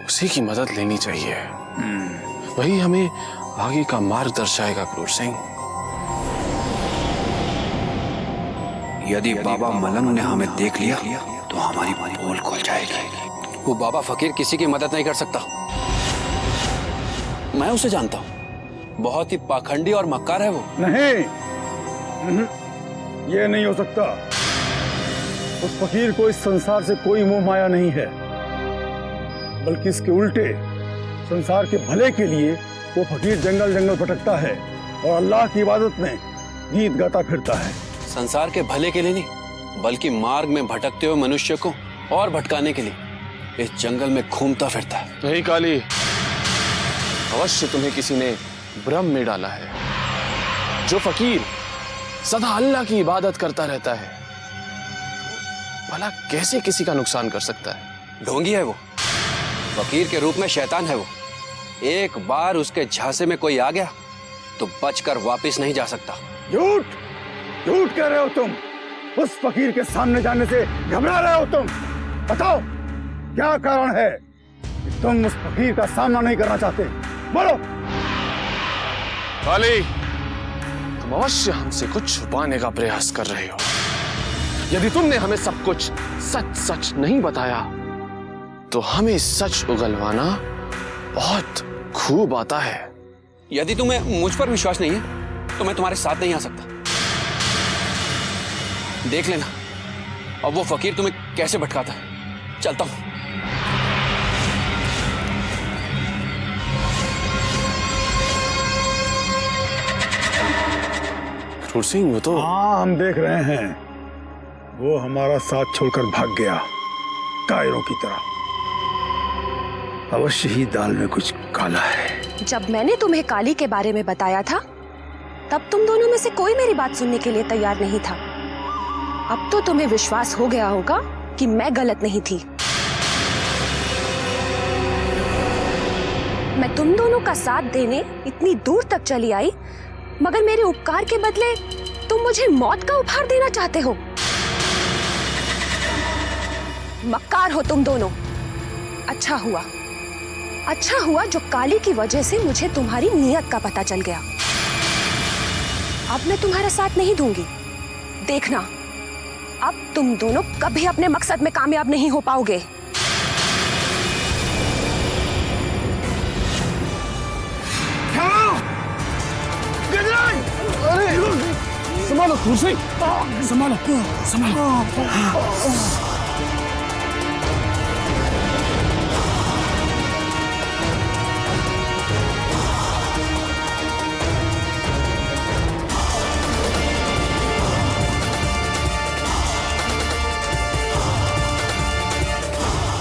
उसी की मदद लेनी चाहिए। वही हमें आगे का मार्ग दर्शाएगा। क्रूर सिंह, यदि बाबा मलंग ने हमें देख लिया तो हमारी पोल खुल जाएगी। वो बाबा फकीर किसी की मदद नहीं कर सकता। मैं उसे जानता हूँ, बहुत ही पाखंडी और मक्कार है वो। नहीं, ये नहीं हो सकता। उस फकीर को इस संसार से कोई मोह माया नहीं है, बल्कि इसके उल्टे संसार के भले के लिए वो फकीर जंगल जंगल भटकता है और अल्लाह की इबादत में गीत गाता फिरता है। संसार के भले के लिए नहीं, बल्कि मार्ग में भटकते हुए मनुष्य को और भटकाने के लिए इस जंगल में घूमता फिरता है। नहीं काली, अवश्य तुम्हें किसी ने भ्रम में डाला है। जो फकीर सदा अल्लाह की इबादत करता रहता है, भला कैसे किसी का नुकसान कर सकता है? ढोंगी है वो, फकीर के रूप में शैतान है वो। एक बार उसके झांसे में कोई आ गया तो बचकर वापस नहीं जा सकता। झूठ झूठ कह रहे हो तुम। उस फकीर के सामने जाने से घबरा रहे हो तुम। बताओ क्या कारण है कि तुम उस फकीर का सामना नहीं करना चाहते? बोलो। काली, तुम अवश्य हमसे कुछ छुपाने का प्रयास कर रहे हो। यदि तुमने हमें सब कुछ सच सच नहीं बताया तो हमें सच उगलवाना बहुत खूब आता है। यदि तुम्हें मुझ पर विश्वास नहीं है तो मैं तुम्हारे साथ नहीं आ सकता। देख लेना अब वो फकीर तुम्हें कैसे भटकाता है। चलता हूं। क्रूर सिंह, वो तो हाँ, हम देख रहे हैं। वो हमारा साथ छोड़कर भाग गया कायरों की तरह। अवश्य ही दाल में कुछ काला है। जब मैंने तुम्हें काली के बारे में बताया था तब तुम दोनों में से कोई मेरी बात सुनने के लिए तैयार नहीं था। अब तो तुम्हें विश्वास हो गया होगा कि मैं गलत नहीं थी। मैं तुम दोनों का साथ देने इतनी दूर तक चली आई, मगर मेरे उपकार के बदले तुम मुझे मौत का उपहार देना चाहते हो। मक्कार हो तुम दोनों। अच्छा हुआ जो काली की वजह से मुझे तुम्हारी नीयत का पता चल गया। अब मैं तुम्हारा साथ नहीं दूंगी। देखना, अब तुम दोनों कभी अपने मकसद में कामयाब नहीं हो पाओगे। संभालो क्रूर सिंह, संभालो।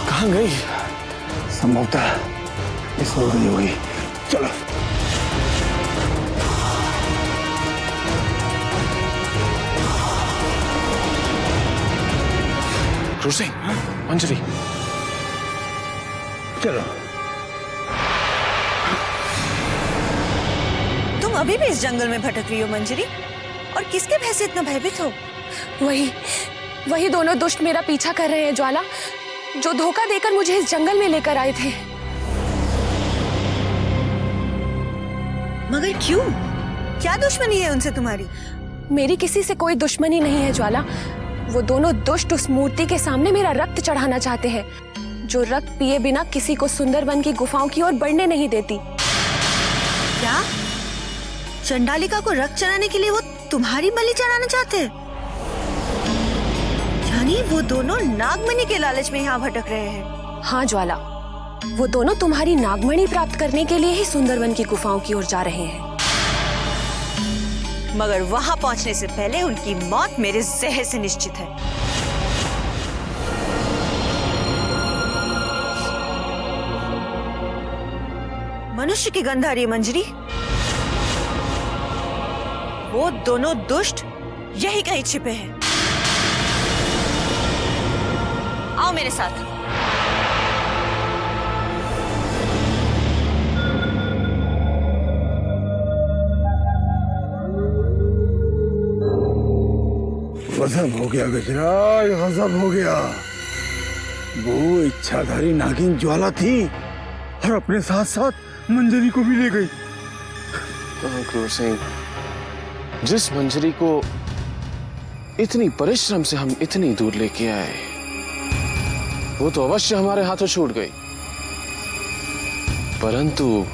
कहाँ गई? संभवतः इस हो गई होगी। चलो। क्रूर सिंह, अंजलि, चलो। तुम अभी भी इस जंगल में भटक रही हो मंजरी, और किसके भय से इतना भयभीत हो? वही दोनों दुष्ट मेरा पीछा कर रहे हैं ज्वाला, जो धोखा देकर मुझे इस जंगल में लेकर आए थे। मगर क्यों? क्या दुश्मनी है उनसे तुम्हारी? मेरी किसी से कोई दुश्मनी नहीं है ज्वाला। वो दोनों दुष्ट उस मूर्ति के सामने मेरा रक्त चढ़ाना चाहते हैं, जो रक्त पिए बिना किसी को सुंदरवन की गुफाओं की ओर बढ़ने नहीं देती। क्या? चंडालिका को रक्त चढ़ाने के लिए वो तुम्हारी बलि चढ़ाना चाहते हैं? यानी वो दोनों नागमणि के लालच में यहाँ भटक रहे हैं? हाँ ज्वाला, वो दोनों तुम्हारी नागमणि प्राप्त करने के लिए ही सुंदरवन की गुफाओं की ओर जा रहे हैं। मगर वहां पहुंचने से पहले उनकी मौत मेरे जहर से निश्चित है। मनुष्य की गंधारी मंजरी, वो दोनों दुष्ट यही कहीं छिपे हैं। आओ मेरे साथ। गजब हो गया गजराज, गजब हो गया। वो इच्छाधारी नागिन ज्वाला थी और अपने साथ साथ मंजरी को भी ले गई। क्रूर सिंह, जिस मंजरी को इतनी परिश्रम से हम इतनी दूर लेके आए, वो तो अवश्य हमारे हाथों छूट गई, परंतु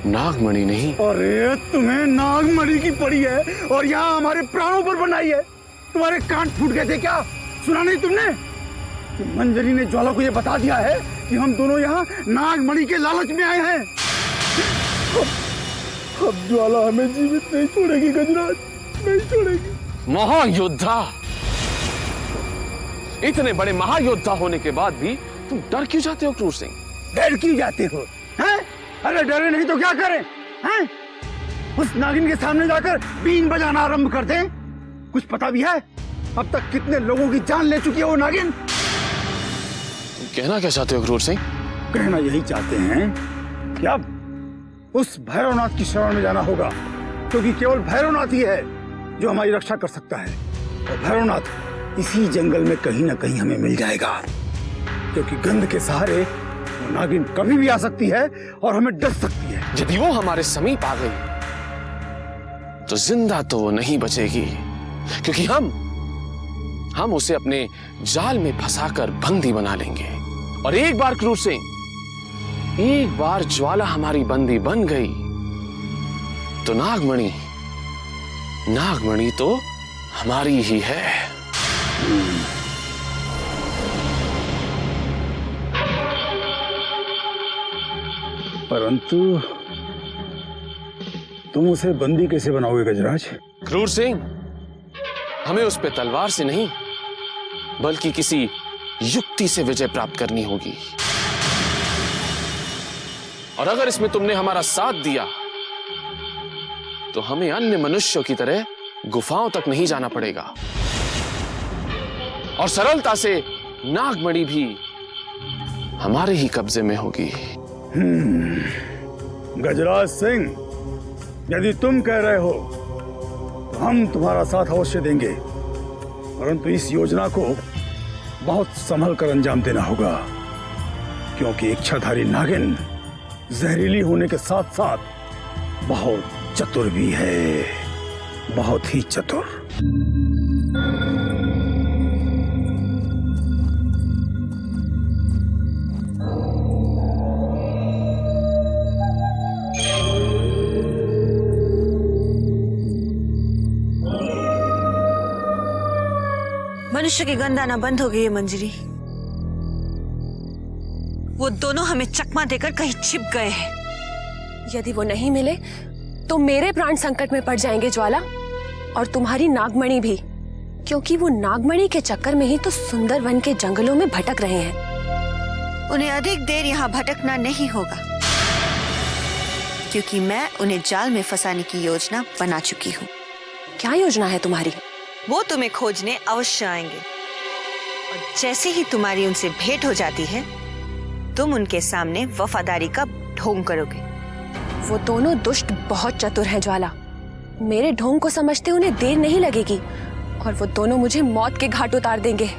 नागमणि नहीं। अरे तुम्हें नागमणि की पड़ी है और यहाँ हमारे प्राणों पर बनाई है। तुम्हारे कान फूट गए थे क्या? सुना नहीं तुमने? मंजरी ने ज्वाला को ये बता दिया है कि हम दोनों यहाँ नागमणि के लालच में आए हैं। अब ज्वाला हमें जीवित नहीं छोड़ेगी गजराज, नहीं छोड़ेगी। महायोद्धा, इतने बड़े महायोद्धा होने के बाद भी तुम डर क्यों जाते हो क्रूर सिंह? डर क्यों जाते हो? हैं? अरे डरे नहीं तो क्या करें? हैं? उस नागिन के सामने जाकर बीन बजाना आरंभ कर दें? कुछ पता भी है अब तक कितने लोगों की जान ले चुकी है वो नागिन? कहना क्या चाहते हो क्रूर सिंह? कहना यही चाहते हैं कि अब उस भैरवनाथ की शरण में जाना होगा, क्योंकि केवल भैरवनाथ ही है जो हमारी रक्षा कर सकता है। और भैरवनाथ इसी जंगल में कहीं ना कहीं हमें मिल जाएगा, क्योंकि गंध के सहारे वो नागिन कभी भी आ सकती है और हमें डस सकती है। यदि वो हमारे समीप आ गई तो जिंदा तो वो नहीं बचेगी, क्योंकि हम उसे अपने जाल में फंसाकर बंदी बना लेंगे। और एक बार क्रूर सिंह, एक बार ज्वाला हमारी बंदी बन गई तो नागमणि तो हमारी ही है। परंतु तुम उसे बंदी कैसे बनाओगे गजराज? क्रूर सिंह, हमें उस पे तलवार से नहीं बल्कि किसी युक्ति से विजय प्राप्त करनी होगी। और अगर इसमें तुमने हमारा साथ दिया तो हमें अन्य मनुष्यों की तरह गुफाओं तक नहीं जाना पड़ेगा और सरलता से नागमणि भी हमारे ही कब्जे में होगी। गजराज सिंह, यदि तुम कह रहे हो तो हम तुम्हारा साथ अवश्य देंगे, परंतु इस योजना को बहुत संभल कर अंजाम देना होगा, क्योंकि इच्छाधारी नागिन जहरीली होने के साथ साथ बहुत चतुर भी है, बहुत ही चतुर। मनुष्य की गंध आना बंद हो गई है मंजरी। वो दोनों हमें चकमा देकर कहीं छिप गए हैं। यदि वो नहीं मिले तो मेरे प्राण संकट में पड़ जाएंगे ज्वाला, और तुम्हारी नागमणि भी, क्योंकि वो नागमणि के चक्कर में ही तो सुंदरवन के जंगलों में भटक रहे हैं। उन्हें अधिक देर यहाँ भटकना नहीं होगा, क्योंकि मैं उन्हें जाल में फंसाने की योजना बना चुकी हूँ। क्या योजना है तुम्हारी? वो तुम्हें खोजने अवश्य आएंगे, और जैसे ही तुम्हारी उनसे भेंट हो जाती है तुम उनके सामने वफादारी का ढोंग करोगे। वो दोनों दुष्ट बहुत चतुर हैं ज्वाला। मेरे ढोंग को समझते उन्हें देर नहीं लगेगी और वो दोनों मुझे मौत के घाट उतार देंगे।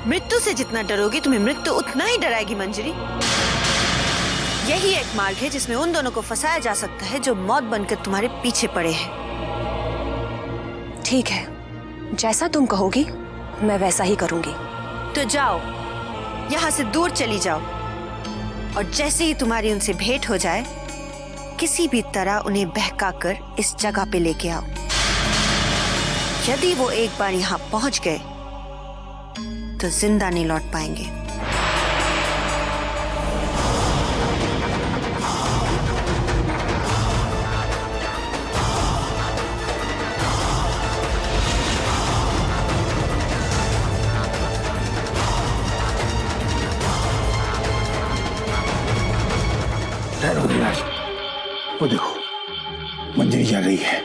मृत्यु से जितना डरोगी तुम्हें मृत्यु उतना ही डराएगी मंजरी। यही एक मार्ग है जिसमें उन दोनों को फंसाया जा सकता है जो मौत बनकर तुम्हारे पीछे पड़े हैं। ठीक है, जैसा तुम कहोगी मैं वैसा ही करूंगी। तो जाओ, यहाँ से दूर चली जाओ, और जैसे ही तुम्हारी उनसे भेंट हो जाए किसी भी तरह उन्हें बहकाकर इस जगह पे लेके आओ। यदि वो एक बार यहाँ पहुंच गए तो जिंदा नहीं लौट पाएंगे। रही है।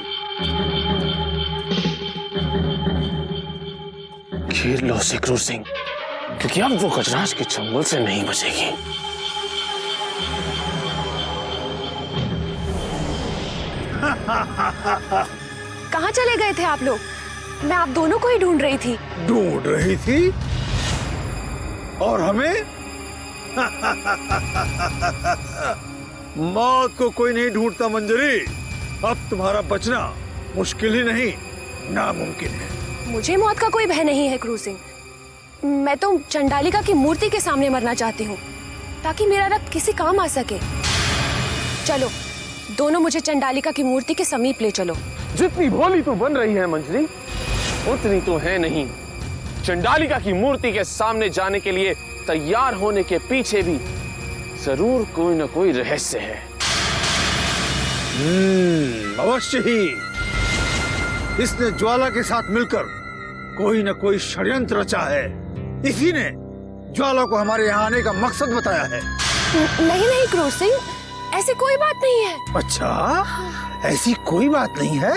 घेर लो उसे क्रूर सिंह, क्योंकि अब वो गजराज के चंगुल से नहीं बचेगी। कहाँ चले गए थे आप लोग? मैं आप दोनों को ही ढूंढ रही थी। ढूंढ रही थी? और हमें? मौत को कोई नहीं ढूंढता मंजरी। अब तुम्हारा बचना मुश्किल ही नहीं, नामुमकिन है। मुझे मौत का कोई भय नहीं है क्रूर सिंह। मैं तो चंडालिका की मूर्ति के सामने मरना चाहती हूँ, ताकि मेरा रक्त किसी काम आ सके। चलो दोनों मुझे चंडालिका की मूर्ति के समीप ले चलो। जितनी भोली तू बन रही है मंजरी, उतनी तो है नहीं। चंडालिका की मूर्ति के सामने जाने के लिए तैयार होने के पीछे भी जरूर कोई न कोई रहस्य है। अवश्य ही। इसने ज्वाला के साथ मिलकर कोई न कोई षड्यंत्र रचा है। इसी ने ज्वाला को हमारे यहाँ आने का मकसद बताया है। नहीं नहीं क्रूर सिंह, ऐसी कोई बात नहीं है। अच्छा, ऐसी कोई बात नहीं है?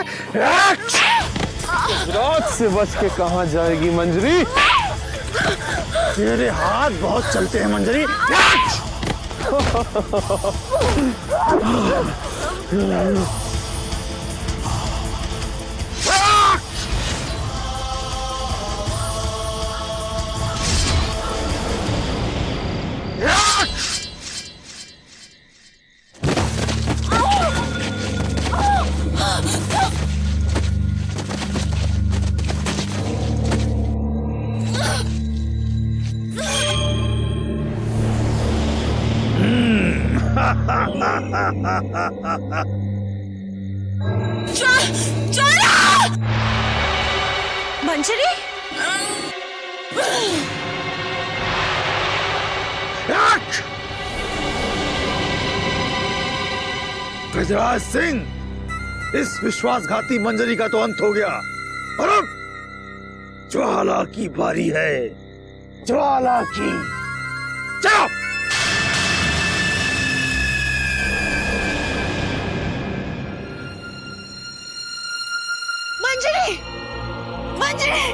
रात से बच के कहाँ जाएगी मंजरी? तेरे हाथ बहुत चलते हैं मंजरी। मंजरी, गजराज सिंह, इस विश्वासघाती मंजरी का तो अंत हो गया, और अब ज्वाला की बारी है। ज्वाला की। चलो। मंजरी, मंजरी,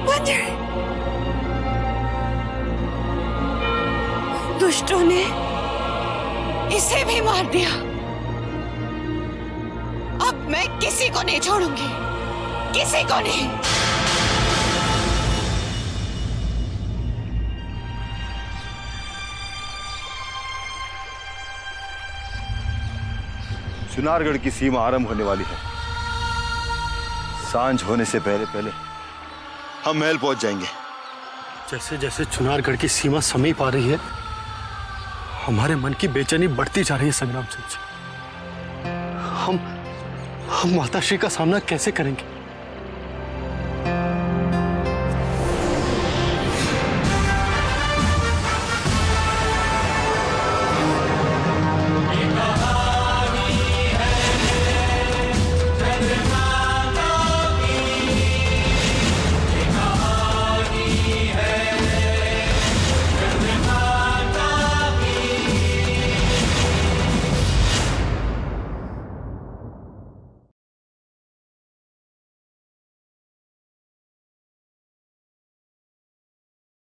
मंजरी। दुष्टों ने इसे भी मार दिया। अब मैं किसी को नहीं छोड़ूंगी, किसी को नहीं। चुनारगढ़ की सीमा आरंभ होने वाली है। सांझ होने से पहले पहले हम महल पहुंच जाएंगे। जैसे जैसे चुनारगढ़ की सीमा समीप आ रही है, हमारे मन की बेचैनी बढ़ती जा रही है संग्राम सिंह जी। हम माताश्री का सामना कैसे करेंगे?